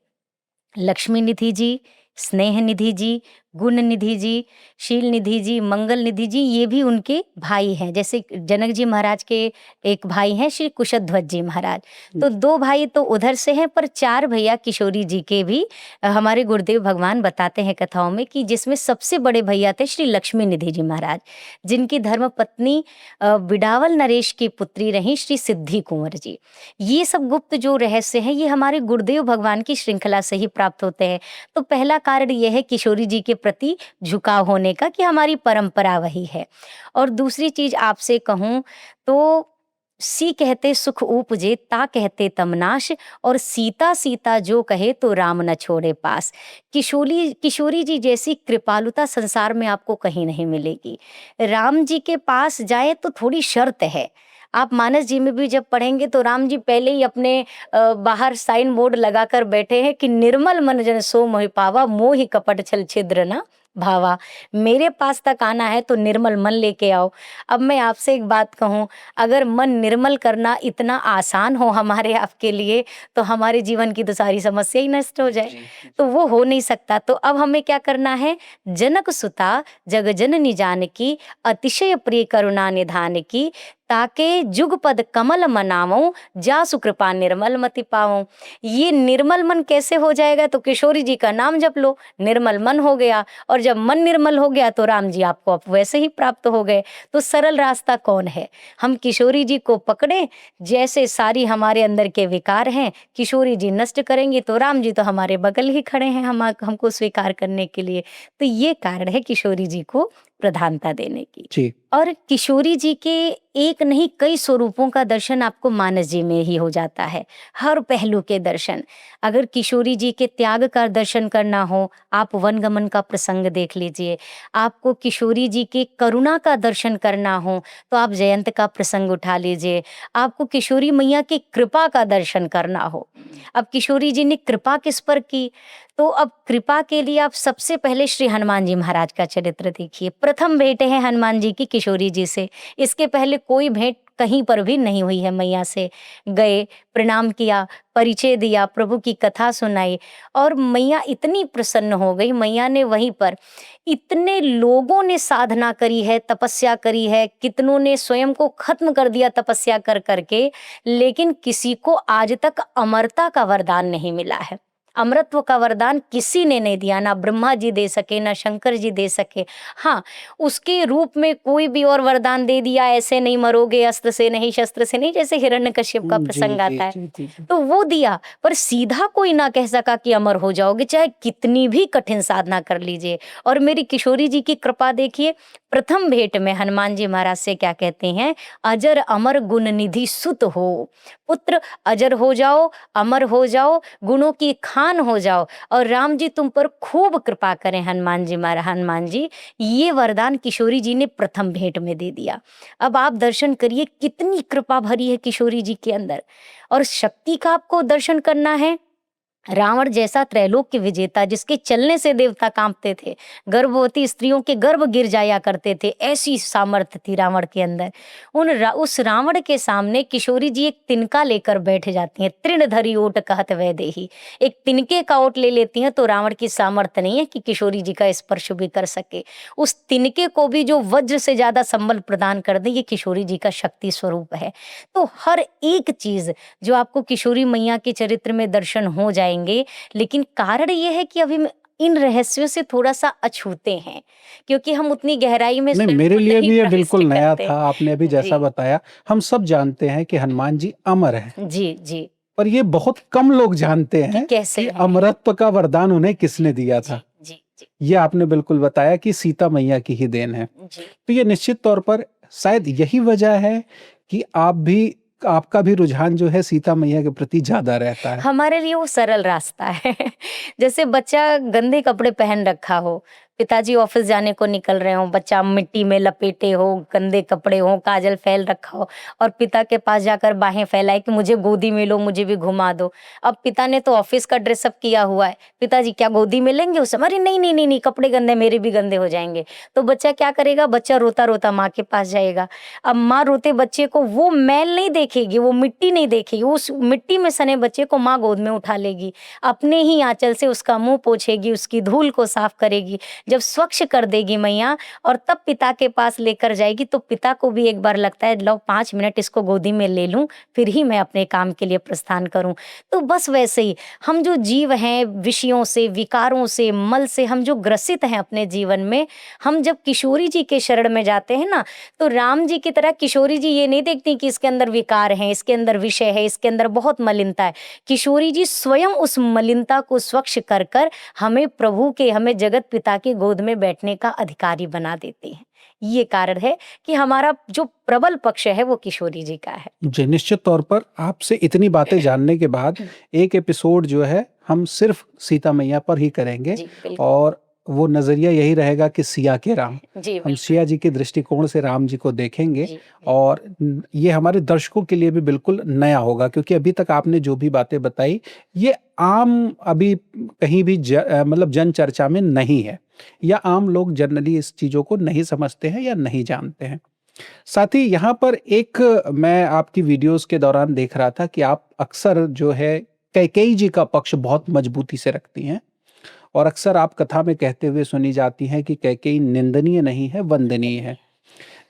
लक्ष्मी निधि जी, स्नेह निधि जी, गुण निधि जी, शील निधि जी, मंगल निधि जी, ये भी उनके भाई हैं। जैसे जनक जी महाराज के एक भाई हैं श्री कुशध्वज जी महाराज। तो 2 भाई तो उधर से हैं, पर 4 भैया किशोरी जी के भी हमारे गुरुदेव भगवान बताते हैं कथाओं में कि जिसमें सबसे बड़े भैया थे श्री लक्ष्मी निधि जी महाराज, जिनकी धर्मपत्नी बिडावल नरेश की पुत्री रहीं श्री सिद्धि कुंवर जी। ये सब गुप्त जो रहस्य हैं, ये हमारे गुरुदेव भगवान की श्रृंखला से ही प्राप्त होते हैं। तो पहला कारण ये है किशोरी जी के प्रति झुकाव होने का कि हमारी परंपरा वही है। और दूसरी चीज आपसे कहूँ तो सी कहते सुख उपजे, ता कहते तमनाश, और सीता सीता जो कहे तो राम न छोड़े पास। किशोरी जी जैसी कृपालुता संसार में आपको कहीं नहीं मिलेगी। राम जी के पास जाए तो थोड़ी शर्त है। आप मानस जी में भी जब पढ़ेंगे तो राम जी पहले ही अपने बाहर साइन बोर्ड लगाकर बैठे हैं कि निर्मल मन जन सो मोहि पावा, मोहि कपट छल छिद्र न भावा, मेरे पास तक आना है तो निर्मल मन लेके आओ। अब मैं आपसे एक बात कहूँ, अगर मन निर्मल करना इतना आसान हो हमारे आपके लिए, तो हमारे जीवन की तो सारी समस्या ही नष्ट हो जाए। तो वो हो नहीं सकता। तो अब हमें क्या करना है, जनक सुता जग जननी जानकी, अतिशय प्रिय करुणा निधान की, ताके जुगपद कमल मनावऊं, जासु कृपा निर्मल मति पावऊं। ये निर्मल मन कैसे हो जाएगा, तो किशोरी जी का नाम जप लो, निर्मल मन हो गया। और जब मन निर्मल हो गया तो राम जी आपको अब वैसे ही प्राप्त हो गए। तो सरल रास्ता कौन है, हम किशोरी जी को पकड़े, जैसे सारी हमारे अंदर के विकार हैं किशोरी जी नष्ट करेंगी, तो राम जी तो हमारे बगल ही खड़े हैं हमको स्वीकार करने के लिए। तो ये कारण है किशोरी जी को प्रधानता देने की। जी। और किशोरी जी के एक नहीं कई स्वरूपों का दर्शन आपको मानस जी में ही हो जाता है, हर पहलू के दर्शन। अगर किशोरी जी के त्याग का दर्शन करना हो, आप वनगमन का प्रसंग देख लीजिए। आपको किशोरी जी के करुणा का दर्शन करना हो तो आप जयंत का प्रसंग उठा लीजिए। आपको किशोरी मैया की कृपा का दर्शन करना हो, अब किशोरी जी ने कृपा किस पर की, तो अब कृपा के लिए आप सबसे पहले श्री हनुमान जी महाराज का चरित्र देखिए। प्रथम भेंट है हनुमान जी की किशोरी जी से, इसके पहले कोई भेंट कहीं पर भी नहीं हुई है मैया से। गए, प्रणाम किया, परिचय दिया, प्रभु की कथा सुनाई, और मैया इतनी प्रसन्न हो गई। मैया ने वहीं पर इतने लोगों ने साधना करी है, तपस्या करी है, कितनों ने स्वयं को खत्म कर दिया तपस्या कर करके, लेकिन किसी को आज तक अमरता का वरदान नहीं मिला है। अमरत्व का वरदान किसी ने नहीं दिया, ना ब्रह्मा जी दे सके, ना शंकर जी दे सके। हाँ, उसके रूप में कोई भी और वरदान दे दिया, ऐसे नहीं मरोगे, अस्त्र से नहीं, शस्त्र से नहीं, जैसे हिरण्यकश्यप का जी प्रसंग जी आता है, जी जी जी। तो वो दिया। पर सीधा कोई ना कह सका कि अमर हो जाओगे, चाहे कितनी भी कठिन साधना कर लीजिए। और मेरी किशोरी जी की कृपा देखिए, प्रथम भेंट में हनुमान जी महाराज से क्या कहते हैं, अजर अमर गुण निधि सुत हो, पुत्र अजर हो जाओ, अमर हो जाओ, गुणों की खान हो जाओ, और राम जी तुम पर खूब कृपा करें। हनुमान जी ये वरदान किशोरी जी ने प्रथम भेंट में दे दिया। अब आप दर्शन करिए कितनी कृपा भरी है किशोरी जी के अंदर। और शक्ति का आपको दर्शन करना है, रावण जैसा त्रैलोक के विजेता, जिसके चलने से देवता कांपते थे, गर्भवती स्त्रियों के गर्भ गिर जाया करते थे, ऐसी सामर्थ्य थी रावण के अंदर। उस रावण के सामने किशोरी जी एक तिनका लेकर बैठ जाती हैं। तृण धरी ओट कहत वै देही, एक तिनके का ओट ले लेती हैं, तो रावण की सामर्थ्य नहीं है कि किशोरी जी का स्पर्श भी कर सके। उस तिनके को भी जो वज्र से ज्यादा संबल प्रदान कर दे, ये किशोरी जी का शक्ति स्वरूप है। तो हर एक चीज जो आपको किशोरी मैया के चरित्र में दर्शन हो जाएंगे, लेकिन कारण ये है कि अभी हम इन रहस्यों से थोड़ा सा अछूते हैं, क्योंकि हम उतनी गहराई में नहीं, स्वयं मेरे को लिए नहीं भी ये प्रविष्ट बिल्कुल नया करते। था। आपने अभी जैसा जी बताया, हम सब जानते हैं कि हनुमान जी अमर हैं, जी जी, पर ये बहुत कम लोग जानते कि हैं कैसे कि हैं। अमरत्व का वरदान उन्हें किसने दिया जी था। जी जी ये आपने बिल्कुल बताया कि सीता मैया की ही देन है। जी तो ये निश्चित तौर पर शायद यही वजह है कि आपका भी रुझान जो है सीता मैया के प्रति ज्यादा रहता है। हमारे लिए वो सरल रास्ता है। जैसे बच्चा गंदे कपड़े पहन रखा हो, पिताजी ऑफिस जाने को निकल रहे हो, बच्चा मिट्टी में लपेटे हो, गंदे कपड़े हो, काजल फैल रखा हो, और पिता के पास जाकर बाहें फैलाए कि मुझे गोदी में लो, मुझे भी घुमा दो। अब पिता ने तो ऑफिस का ड्रेसअप किया हुआ है, पिताजी क्या गोदी में लेंगे उसे, अरे नहीं नहीं नहीं नहीं, कपड़े गंदे, मेरे भी गंदे हो जाएंगे। तो बच्चा क्या करेगा, बच्चा रोता रोता माँ के पास जाएगा। अब माँ रोते बच्चे को वो मैल नहीं देखेगी, वो मिट्टी नहीं देखेगी, उस मिट्टी में सने बच्चे को माँ गोद में उठा लेगी, अपने ही आंचल से उसका मुंह पोंछेगी, उसकी धूल को साफ करेगी। जब स्वच्छ कर देगी मैया, और तब पिता के पास लेकर जाएगी, तो पिता को भी एक बार लगता है, लो 5 मिनट इसको गोदी में ले लूं, फिर ही मैं अपने काम के लिए प्रस्थान करूं। तो बस वैसे ही हम जो जीव हैं, विषयों से, विकारों से, मल से हम जो ग्रसित हैं अपने जीवन में, हम जब किशोरी जी के शरण में जाते हैं ना, तो राम जी की तरह किशोरी जी ये नहीं देखती कि इसके अंदर विकार है, इसके अंदर विषय है, इसके अंदर बहुत मलिनता है। किशोरी जी स्वयं उस मलिनता को स्वच्छ कर कर हमें प्रभु के, हमें जगत पिता की गोद में बैठने का अधिकारी बना देती हैं। ये कारण है कि हमारा जो प्रबल पक्ष है वो किशोरी जी का है। जी, निश्चित तौर पर आपसे इतनी बातें जानने के बाद एक एपिसोड जो है हम सिर्फ सीता मैया पर ही करेंगे, जी बिल्कुल। और वो नजरिया यही रहेगा कि सिया के राम। जी हम बिल्कुल। सिया जी के दृष्टिकोण से राम जी को देखेंगे, जी और ये हमारे दर्शकों के लिए भी बिल्कुल नया होगा, क्योंकि अभी तक आपने जो भी बातें बताई ये आम अभी कहीं भी मतलब जन चर्चा में नहीं है। या आम लोग जनरली इस चीज़ों को नहीं समझते हैं या नहीं जानते हैं। साथ ही यहाँ पर एक मैं आपकी वीडियोज़ के दौरान देख रहा था कि आप अक्सर जो है कैकेयी जी का पक्ष बहुत मजबूती से रखती हैं और अक्सर आप कथा में कहते हुए सुनी जाती हैं कि कैकेयी निंदनीय नहीं है, वंदनीय है।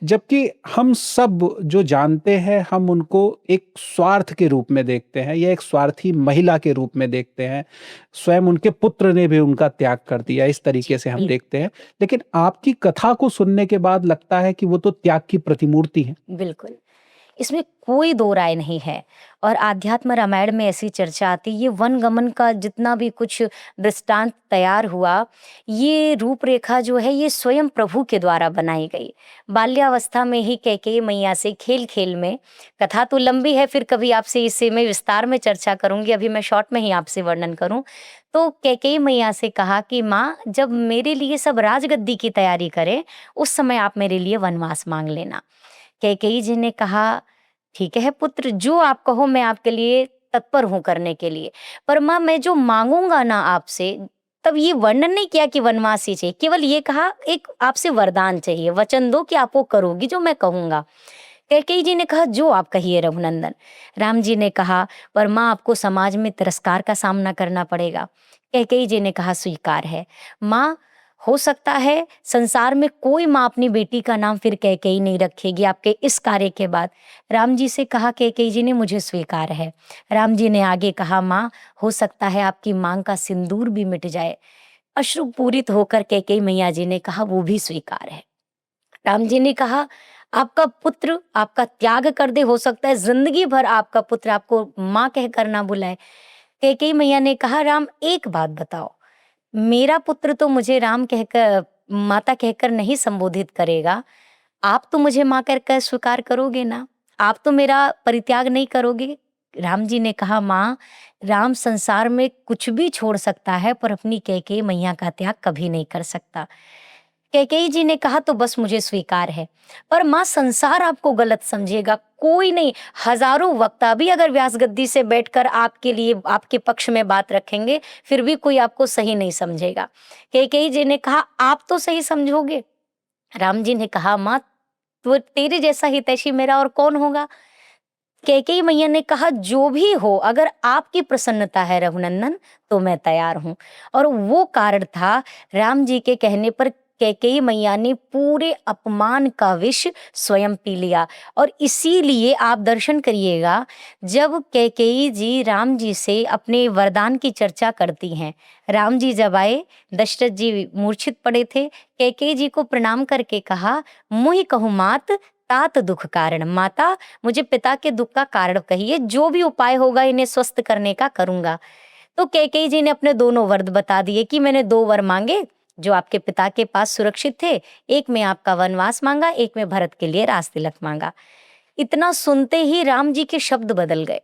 जबकि हम सब जो जानते हैं, हम उनको एक स्वार्थ के रूप में देखते हैं या एक स्वार्थी महिला के रूप में देखते हैं। स्वयं उनके पुत्र ने भी उनका त्याग कर दिया, इस तरीके से हम बिल्कुल, देखते हैं। लेकिन आपकी कथा को सुनने के बाद लगता है कि वो तो त्याग की प्रतिमूर्ति हैं। बिल्कुल। इसमें कोई दो राय नहीं है। और आध्यात्म रामायण में ऐसी चर्चा आती है, ये वनगमन का जितना भी कुछ दृष्टांत तैयार हुआ, ये रूपरेखा जो है ये स्वयं प्रभु के द्वारा बनाई गई। बाल्यावस्था में ही कैकेयी मैया से खेल-खेल में, कथा तो लंबी है, फिर कभी आपसे इसे मैं विस्तार में चर्चा करूँगी, अभी मैं शॉर्ट में ही आपसे वर्णन करूँ। तो कैकेयी मैया से कहा कि माँ, जब मेरे लिए सब राजगद्दी की तैयारी करें, उस समय आप मेरे लिए वनवास माँग लेना। कैकेयी जी ने कहा, ठीक है पुत्र, जो आप कहो मैं आपके लिए तत्पर हूँ करने के लिए। पर माँ, मैं जो माँगूँगा ना आपसे, तब ये वर्णन नहीं किया कि वनवास ही चाहिए, केवल ये कहा एक आपसे वरदान चाहिए, वचन दो कि आप वो करोगी जो मैं कहूँगा। कैकेयी जी ने कहा, जो आप कहिए रघुनंदन। राम जी ने कहा, पर माँ आपको समाज में तिरस्कार का सामना करना पड़ेगा। कैकेयी जी ने कहा, स्वीकार है। माँ, हो सकता है संसार में कोई माँ अपनी बेटी का नाम फिर कैकेयी नहीं रखेगी आपके इस कार्य के बाद। राम जी से कहा कैकेयी जी ने, मुझे स्वीकार है। राम जी ने आगे कहा, माँ, हो सकता है आपकी मांग का सिंदूर भी मिट जाए। अश्रुपूरित होकर कैकेयी मैया जी ने कहा, वो भी स्वीकार है। राम जी ने कहा, आपका पुत्र आपका त्याग कर दे, हो सकता है जिंदगी भर आपका पुत्र आपको माँ कहकर ना बुलाए। कैकेयी मैया ने कहा, राम एक बात बताओ, मेरा पुत्र तो मुझे राम कहकर माता कहकर नहीं संबोधित करेगा, आप तो मुझे माँ कहकर स्वीकार करोगे ना? आप तो मेरा परित्याग नहीं करोगे? राम जी ने कहा, माँ, राम संसार में कुछ भी छोड़ सकता है पर अपनी कैकेयी मैया का त्याग कभी नहीं कर सकता। कैकेयी जी ने कहा, तो बस मुझे स्वीकार है। पर माँ, संसार आपको गलत समझेगा, कोई नहीं, हजारों वक्ता भी अगर व्यास गद्दी से बैठकर आपके लिए आपके पक्ष में बात रखेंगे, फिर भी कोई आपको सही नहीं समझेगा। कैकेयी जी ने कहा, आप तो सही समझोगे। राम जी ने कहा, माँ, तो तेरे जैसा हितैषी मेरा और कौन होगा? कैकेयी मैया ने कहा, जो भी हो, अगर आपकी प्रसन्नता है रघुनंदन, तो मैं तैयार हूँ। और वो कारण था, राम जी के कहने पर कैकेयी मैया ने पूरे अपमान का विष स्वयं पी लिया। और इसीलिए आप दर्शन करिएगा, जब कैकेयी जी राम जी से अपने वरदान की चर्चा करती हैं, राम जी जब आए, दशरथ जी मूर्छित पड़े थे, कैकेयी जी को प्रणाम करके कहा, मुहि कहूँ मात, तात दुख कारण। माता, मुझे पिता के दुख का कारण कहिए, जो भी उपाय होगा इन्हें स्वस्थ करने का करूंगा। तो कैकेयी जी ने अपने दोनों वर बता दिए कि मैंने 2 वर मांगे जो आपके पिता के पास सुरक्षित थे, एक में आपका वनवास मांगा, एक में भरत के लिए राज तिलक मांगा। इतना सुनते ही राम जी के शब्द बदल गए।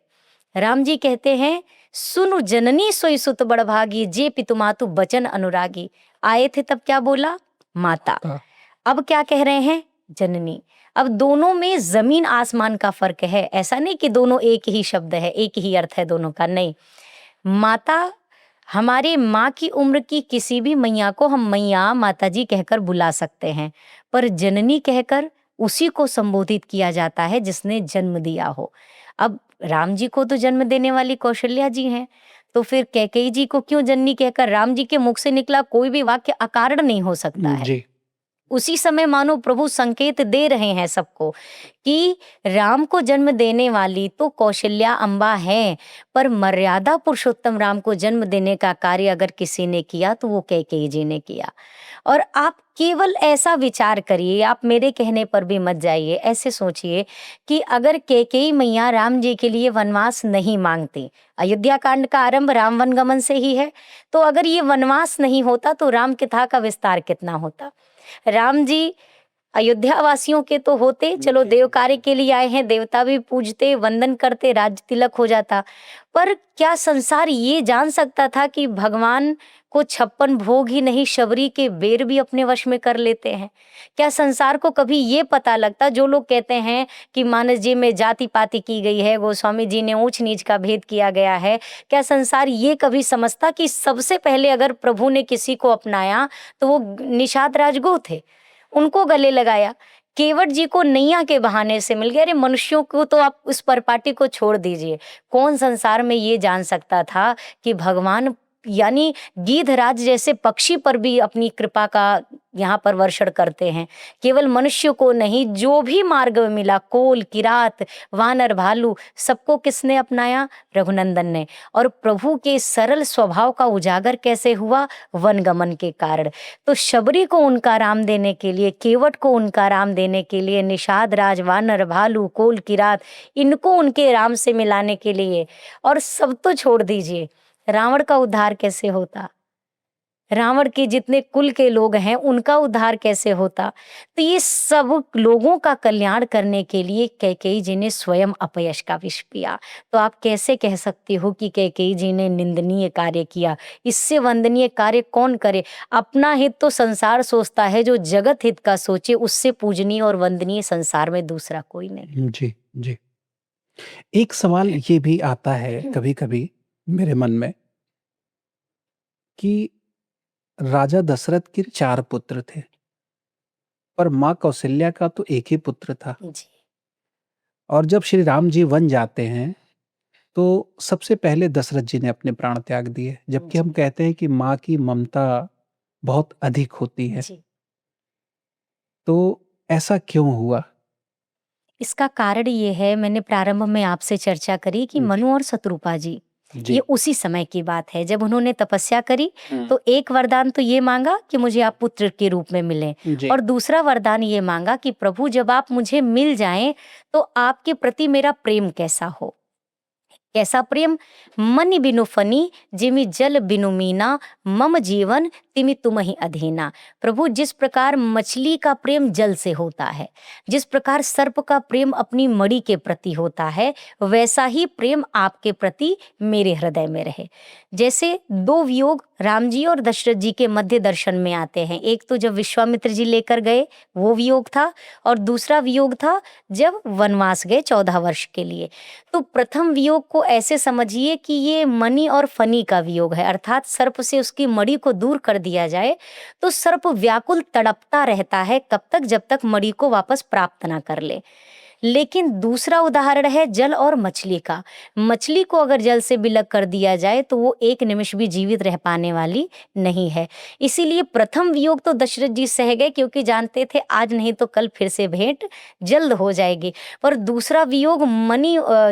राम जी कहते हैं, सुनु जननी सोई सुत बड़भागी, जे पितु मातु बचन अनुरागी। आए थे तब क्या बोला? माता। हाँ। अब क्या कह रहे हैं? जननी। अब दोनों में जमीन आसमान का फर्क है। ऐसा नहीं कि दोनों एक ही शब्द है, एक ही अर्थ है दोनों का, नहीं। माता, हमारे माँ की उम्र की किसी भी मैया को हम मैया, माताजी कहकर बुला सकते हैं, पर जननी कहकर उसी को संबोधित किया जाता है जिसने जन्म दिया हो। अब राम जी को तो जन्म देने वाली कौशल्या जी हैं, तो फिर कैकेयी जी को क्यों जननी कहकर? राम जी के मुख से निकला कोई भी वाक्य अकारण नहीं हो सकता है। जी। उसी समय मानो प्रभु संकेत दे रहे हैं सबको कि राम को जन्म देने वाली तो कौशल्या अम्बा है, पर मर्यादा पुरुषोत्तम राम को जन्म देने का कार्य अगर किसी ने किया तो वो कैकेयी जी ने किया। और आप केवल ऐसा विचार करिए, आप मेरे कहने पर भी मत जाइए, ऐसे सोचिए कि अगर कैकेयी मैया राम जी के लिए वनवास नहीं मांगती, अयोध्या कांड का आरंभ राम वनगमन से ही है, तो अगर ये वनवास नहीं होता तो राम कथा का विस्तार कितना होता। राम जी अयोध्या वासियों के तो होते, चलो देव कार्य के लिए आए हैं, देवता भी पूजते, वंदन करते, राज्य तिलक हो जाता। पर क्या संसार ये जान सकता था कि भगवान को 56 भोग ही नहीं, शबरी के बेर भी अपने वश में कर लेते हैं? क्या संसार को कभी ये पता लगता, जो लोग कहते हैं कि मानस जी में जाति पाति की गई है, गोस्वामी जी ने ऊंच नीच का भेद किया गया है, क्या संसार ये कभी समझता कि सबसे पहले अगर प्रभु ने किसी को अपनाया तो वो निषाद राजगो थे, उनको गले लगाया। केवट जी को नैया के बहाने से मिल गया। अरे मनुष्यों को तो आप उस परपाटी को छोड़ दीजिए, कौन संसार में ये जान सकता था कि भगवान यानी गिद्धराज जैसे पक्षी पर भी अपनी कृपा का यहाँ पर वर्षण करते हैं। केवल मनुष्य को नहीं, जो भी मार्ग में मिला, कोल, किरात, वानर, भालू, सबको किसने अपनाया? रघुनंदन ने। और प्रभु के सरल स्वभाव का उजागर कैसे हुआ? वनगमन के कारण। तो शबरी को उनका राम देने के लिए, केवट को उनका राम देने के लिए, निषाद राज, वानर, भालू, कोल, किरात, इनको उनके राम से मिलाने के लिए, और सब तो छोड़ दीजिए, रावण का उद्धार कैसे होता? रावण के जितने कुल के लोग हैं उनका उद्धार कैसे होता? तो ये सब लोगों का कल्याण करने के लिए कैकेयी जी ने स्वयं अपयश का विष पिया। तो आप कैसे कह सकती हो कि कैकेयी जी ने निंदनीय कार्य किया? इससे वंदनीय कार्य कौन करे? अपना हित तो संसार सोचता है, जो जगत हित का सोचे उससे पूजनीय और वंदनीय संसार में दूसरा कोई नहीं। जी, जी। एक सवाल ये भी आता है कभी-कभी मेरे मन में कि राजा दशरथ के 4 पुत्र थे, पर माँ कौशल्या का तो एक ही पुत्र था। जी, और जब श्री राम जी वन जाते हैं, तो सबसे पहले दशरथ जी ने अपने प्राण त्याग दिए। जबकि हम जी, कहते हैं कि माँ की ममता बहुत अधिक होती है। जी। तो ऐसा क्यों हुआ? इसका कारण ये है, मैंने प्रारंभ में आपसे चर्चा करी कि जी, मनु और शत्रुपा जी, जी। ये उसी समय की बात है जब उन्होंने तपस्या करी। हुँ। तो एक वरदान तो ये मांगा कि मुझे आप पुत्र के रूप में मिलें, जी, और दूसरा वरदान ये मांगा कि प्रभु जब आप मुझे मिल जाएं तो आपके प्रति मेरा प्रेम कैसा हो। कैसा प्रेम? मनि बिनु फनी, जिमि जल बिनु मीना, मम जीवन तिमि तुम ही अधीना। प्रभु, जिस प्रकार मछली का प्रेम जल से होता है, जिस प्रकार सर्प का प्रेम अपनी मणि के प्रति होता है, वैसा ही प्रेम आपके प्रति मेरे हृदय में रहे। जैसे 2 वियोग राम जी और दशरथ जी के मध्य दर्शन में आते हैं। एक तो जब विश्वामित्र जी लेकर गए, वो वियोग था, और दूसरा वियोग था जब वनवास गए 14 वर्ष के लिए। तो प्रथम वियोग को ऐसे समझिए कि ये मणि और फनी का वियोग है, अर्थात सर्प से उसकी मणि को दूर कर दिया जाए तो सर्प व्याकुल तड़पता रहता है, कब तक? जब तक मणि को वापस प्राप्त ना कर ले। लेकिन दूसरा उदाहरण है जल और मछली का। मछली को अगर जल से बिलग कर दिया जाए तो वो एक निमिष भी जीवित रह पाने वाली नहीं है। इसीलिए प्रथम वियोग तो दशरथ जी सह गए, क्योंकि जानते थे आज नहीं तो कल फिर से भेंट जल्द हो जाएगी। पर दूसरा वियोग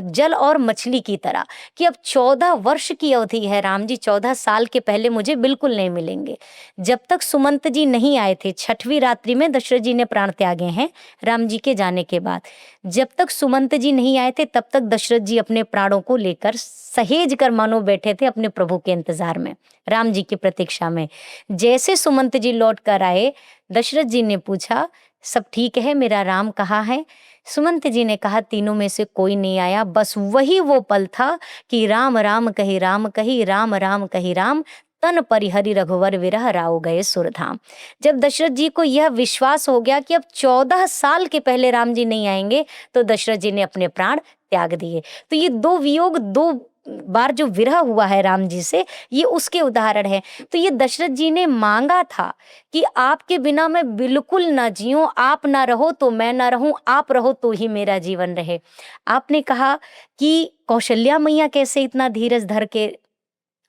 जल और मछली की तरह, कि अब 14 वर्ष की अवधि है, राम जी 14 साल के पहले मुझे बिल्कुल नहीं मिलेंगे। जब तक सुमंत जी नहीं आए थे, 6वीं रात्रि में दशरथ जी ने प्राण त्यागे हैं राम जी के जाने के बाद। जब तक सुमंत जी नहीं आए थे तब तक दशरथ जी अपने प्राणों को लेकर सहेज कर मानो बैठे थे अपने प्रभु के इंतजार में, राम जी की प्रतीक्षा में। जैसे सुमंत जी लौट कर आए, दशरथ जी ने पूछा, सब ठीक है, मेरा राम कहाँ है? सुमंत जी ने कहा, तीनों में से कोई नहीं आया, बस वही वो पल था कि राम राम कही, राम कही, राम राम कही, राम तन परिहरि रघुवर विरह राव गए सुरधाम। जब दशरथ जी को यह विश्वास हो गया कि अब 14 साल के पहले राम जी नहीं आएंगे, तो दशरथ जी ने अपने प्राण त्याग दिए। तो ये 2 वियोग, 2 बार जो विरह हुआ है राम जी से, ये उसके उदाहरण है। तो ये दशरथ जी ने मांगा था कि आपके बिना मैं बिल्कुल ना जीऊं, आप ना रहो तो मैं ना रहूं, आप रहो तो ही मेरा जीवन रहे। आपने कहा कि कौशल्या मैया कैसे इतना धीरज धर के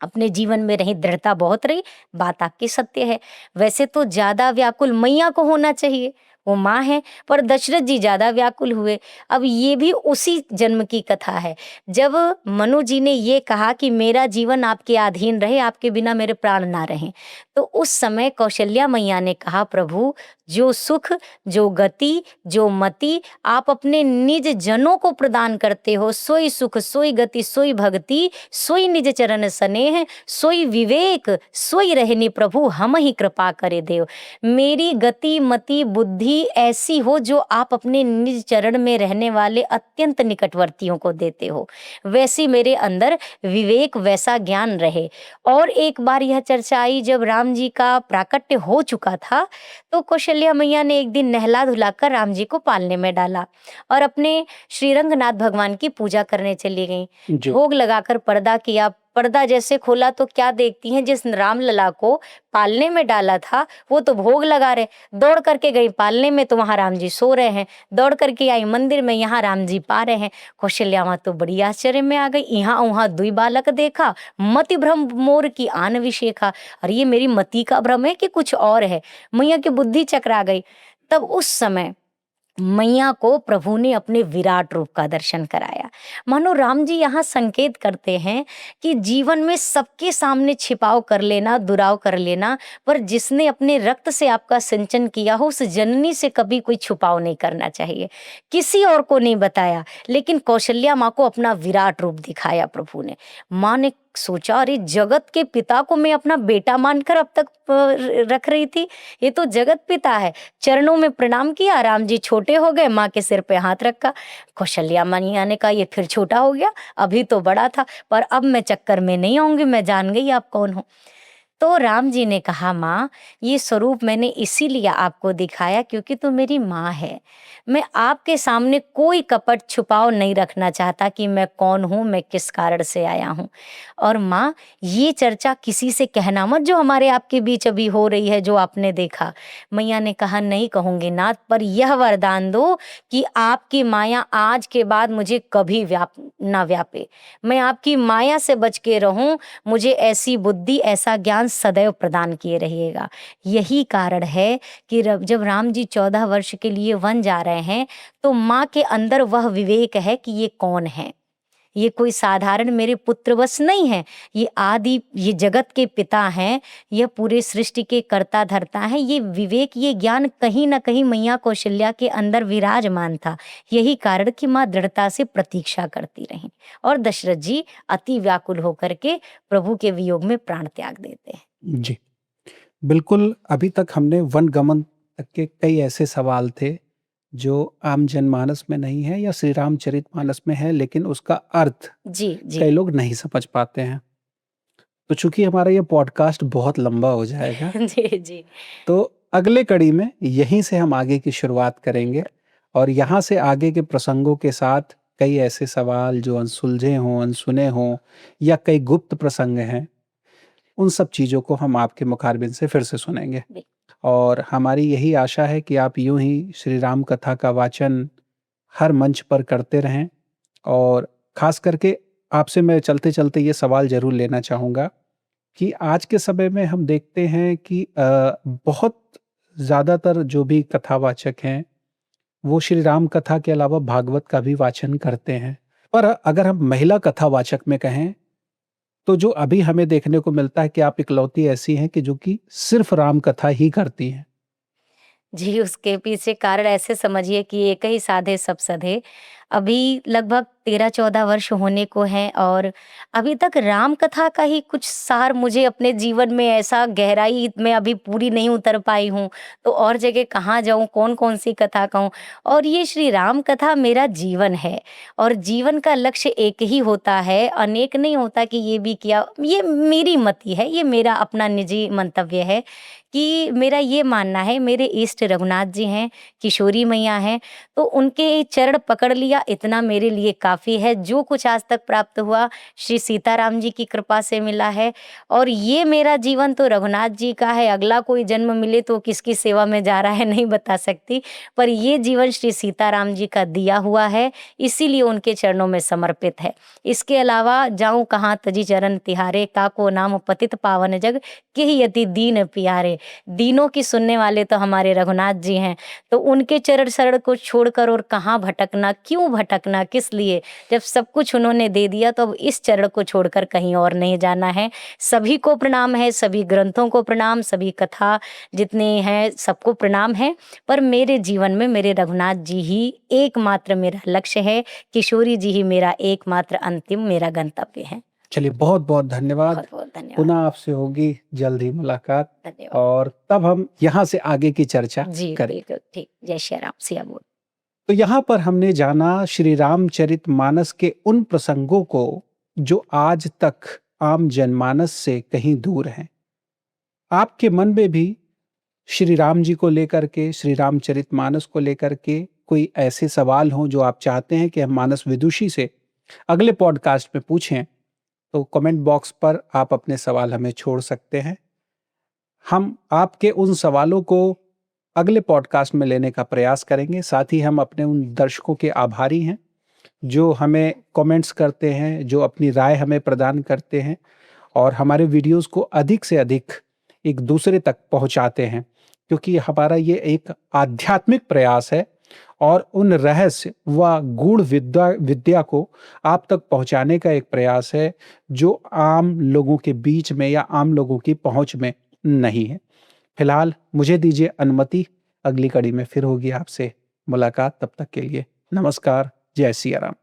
अपने जीवन में रही, दृढ़ता बहुत रही, बात आपकी सत्य है। वैसे तो ज्यादा व्याकुल मैया को होना चाहिए, वो माँ है, पर दशरथ जी ज्यादा व्याकुल हुए। अब ये भी उसी जन्म की कथा है, जब मनु जी ने ये कहा कि मेरा जीवन आपके अधीन रहे, आपके बिना मेरे प्राण ना रहें, तो उस समय कौशल्या मैया ने कहा, प्रभु जो सुख, जो गति, जो मति आप अपने निज जनों को प्रदान करते हो, सोई सुख, सोई गति, सोई भक्ति, सोई निज चरण स्नेह, सोई विवेक, सोई रहनी प्रभु हम ही कृपा करे देव। मेरी गति, मति, बुद्धि, ही ऐसी हो जो आप अपने निज चरण में रहने वाले अत्यंत निकटवर्तियों को देते हो, वैसी मेरे अंदर विवेक, वैसा ज्ञान रहे। और एक बार यह चर्चा आई जब राम जी का प्राकट्य हो चुका था, तो कौशल्या मैया ने एक दिन नहला धुलाकर राम जी को पालने में डाला और अपने श्री रंगनाथ भगवान की पूजा करने चली गईं। जी। भोग लगाकर पर्दा किया, पर्दा जैसे खोला तो क्या देखती हैं, जिस रामलला को पालने में डाला था वो तो भोग लगा रहे। दौड़ करके गई पालने में तो वहां राम जी सो रहे हैं, दौड़ करके आई मंदिर में, यहाँ राम जी पा रहे हैं। कौशल्या माँ तो बड़ी आश्चर्य में आ गई, यहाँ वहां दुई बालक देखा, मति भ्रम मोर की आन विशेखा। अरे ये मेरी मति का भ्रम है कि कुछ और है। मैया की बुद्धि चकरा गई। तब उस समय मैया को प्रभु ने अपने विराट रूप का दर्शन कराया। मानो राम जी यहाँ संकेत करते हैं कि जीवन में सबके सामने छिपाव कर लेना, दुराव कर लेना, पर जिसने अपने रक्त से आपका सिंचन किया हो उस जननी से कभी कोई छुपाव नहीं करना चाहिए। किसी और को नहीं बताया, लेकिन कौशल्या माँ को अपना विराट रूप दिखाया प्रभु ने। माँ ने सोचा, अरे जगत के पिता को मैं अपना बेटा मानकर अब तक रख रही थी, ये तो जगत पिता है। चरणों में प्रणाम किया, राम जी छोटे हो गए, माँ के सिर पे हाथ रखा। कौशल्या मैया ने कहा ये फिर छोटा हो गया, अभी तो बड़ा था, पर अब मैं चक्कर में नहीं आऊंगी, मैं जान गई आप कौन हो। तो राम जी ने कहा, माँ ये स्वरूप मैंने इसीलिए आपको दिखाया क्योंकि तू मेरी माँ है। मैं आपके सामने कोई कपट छुपाव नहीं रखना चाहता कि मैं कौन हूँ, मैं किस कारण से आया हूँ। और माँ ये चर्चा किसी से कहना मत जो हमारे आपके बीच अभी हो रही है, जो आपने देखा। मैया ने कहा, नहीं कहूँगी नाथ, पर यह वरदान दो कि आपकी माया आज के बाद मुझे कभी ना व्यापे, मैं आपकी माया से बच के रहूं, मुझे ऐसी बुद्धि, ऐसा ज्ञान सदैव प्रदान किए रहिएगा। यही कारण है कि जब राम जी 14 वर्ष के लिए वन जा रहे हैं तो माँ के अंदर वह विवेक है कि ये कौन है, ये कोई साधारण मेरे पुत्र बस नहीं है, ये आदि, ये जगत के पिता हैं, यह पूरे सृष्टि के कर्ता धर्ता हैं। ये विवेक, ये ज्ञान कहीं ना कहीं मैया कौशल्या के अंदर विराजमान था। यही कारण कि माँ दृढ़ता से प्रतीक्षा करती रहीं और दशरथ जी अति व्याकुल होकर के प्रभु के वियोग में प्राण त्याग देते हैं। जी, बिल्कुल। अभी तक हमने वन गमन तक के कई ऐसे सवाल थे जो आम जनमानस में नहीं है या श्री रामचरितमानस में है, लेकिन उसका अर्थ जी जी कई लोग नहीं समझ पाते हैं। तो चूंकि हमारा ये पॉडकास्ट बहुत लंबा हो जाएगा, जी जी तो अगले कड़ी में यहीं से हम आगे की शुरुआत करेंगे और यहाँ से आगे के प्रसंगों के साथ कई ऐसे सवाल जो अनसुलझे हों, अनसुने हों या कई गुप्त प्रसंग हैं, उन सब चीज़ों को हम आपके मुखारबिन से फिर से सुनेंगे। बि- और हमारी यही आशा है कि आप यूं ही श्री राम कथा का वाचन हर मंच पर करते रहें। और खास करके आपसे मैं चलते चलते ये सवाल जरूर लेना चाहूँगा कि आज के समय में हम देखते हैं कि बहुत ज़्यादातर जो भी कथावाचक हैं वो श्री राम कथा के अलावा भागवत का भी वाचन करते हैं। पर अगर हम महिला कथावाचक में कहें तो जो अभी हमें देखने को मिलता है कि आप इकलौती ऐसी हैं कि जो कि सिर्फ राम कथा ही करती हैं। जी, उसके पीछे कारण ऐसे समझिए कि एक ही साधे सब सधे। अभी लगभग 13-14 वर्ष होने को हैं और अभी तक राम कथा का ही कुछ सार मुझे अपने जीवन में ऐसा गहराई में अभी पूरी नहीं उतर पाई हूँ, तो और जगह कहाँ जाऊँ, कौन-कौन सी कथा कहूँ। और ये श्री राम कथा मेरा जीवन है और जीवन का लक्ष्य एक ही होता है, अनेक नहीं होता कि ये भी किया। ये मेरी मति है, ये मेरा अपना निजी मंतव्य है कि मेरा ये मानना है, मेरे इष्ट रघुनाथ जी हैं, किशोरी मैया हैं, तो उनके चरण पकड़ लिया इतना मेरे लिए काफ़ी है। जो कुछ आज तक प्राप्त हुआ श्री सीताराम जी की कृपा से मिला है और ये मेरा जीवन तो रघुनाथ जी का है। अगला कोई जन्म मिले तो किसकी सेवा में जा रहा है नहीं बता सकती, पर ये जीवन श्री सीताराम जी का दिया हुआ है, इसीलिए उनके चरणों में समर्पित है। इसके अलावा जाऊँ कहाँ तजी चरण तिहारे, काको नाम पतित पावन जग, केहि यति दीन प्यारे। दीनों की सुनने वाले तो हमारे रघुनाथ जी हैं, तो उनके चरण शरण को छोड़कर और कहाँ भटकना, क्यों भटकना, किस लिए, जब सब कुछ उन्होंने दे दिया तो अब इस चरण को छोड़कर कहीं और नहीं जाना है। सभी को प्रणाम है, सभी ग्रंथों को प्रणाम, सभी कथा जितने हैं सबको प्रणाम है, पर मेरे जीवन में मेरे रघुनाथ जी ही एकमात्र मेरा लक्ष्य है, किशोरी जी ही मेरा एकमात्र अंतिम मेरा गंतव्य है। चलिए, बहुत बहुत धन्यवाद। बहुत बहुत धन्यवाद। पुनः आपसे होगी जल्द ही मुलाकात धन्यवाद। और तब हम यहाँ से आगे की चर्चा जी करें। बिल्कुल ठीक। जय श्री राम, सिया बोल। तो यहाँ पर हमने जाना श्री रामचरितमानस के उन प्रसंगों को जो आज तक आम जनमानस से कहीं दूर हैं। आपके मन में भी श्री राम जी को लेकर के, श्री रामचरितमानस को लेकर के कोई ऐसे सवाल हों जो आप चाहते हैं कि हम मानस विदुषी से अगले पॉडकास्ट में पूछें, तो कमेंट बॉक्स पर आप अपने सवाल हमें छोड़ सकते हैं। हम आपके उन सवालों को अगले पॉडकास्ट में लेने का प्रयास करेंगे। साथ ही हम अपने उन दर्शकों के आभारी हैं जो हमें कमेंट्स करते हैं, जो अपनी राय हमें प्रदान करते हैं और हमारे वीडियोस को अधिक से अधिक एक दूसरे तक पहुंचाते हैं, क्योंकि हमारा ये एक आध्यात्मिक प्रयास है और उन रहस्य व गूढ़ विद्या को आप तक पहुंचाने का एक प्रयास है जो आम लोगों के बीच में या आम लोगों की पहुंच में नहीं है। फिलहाल मुझे दीजिए अनुमति, अगली कड़ी में फिर होगी आपसे मुलाकात। तब तक के लिए नमस्कार, जय सिया राम।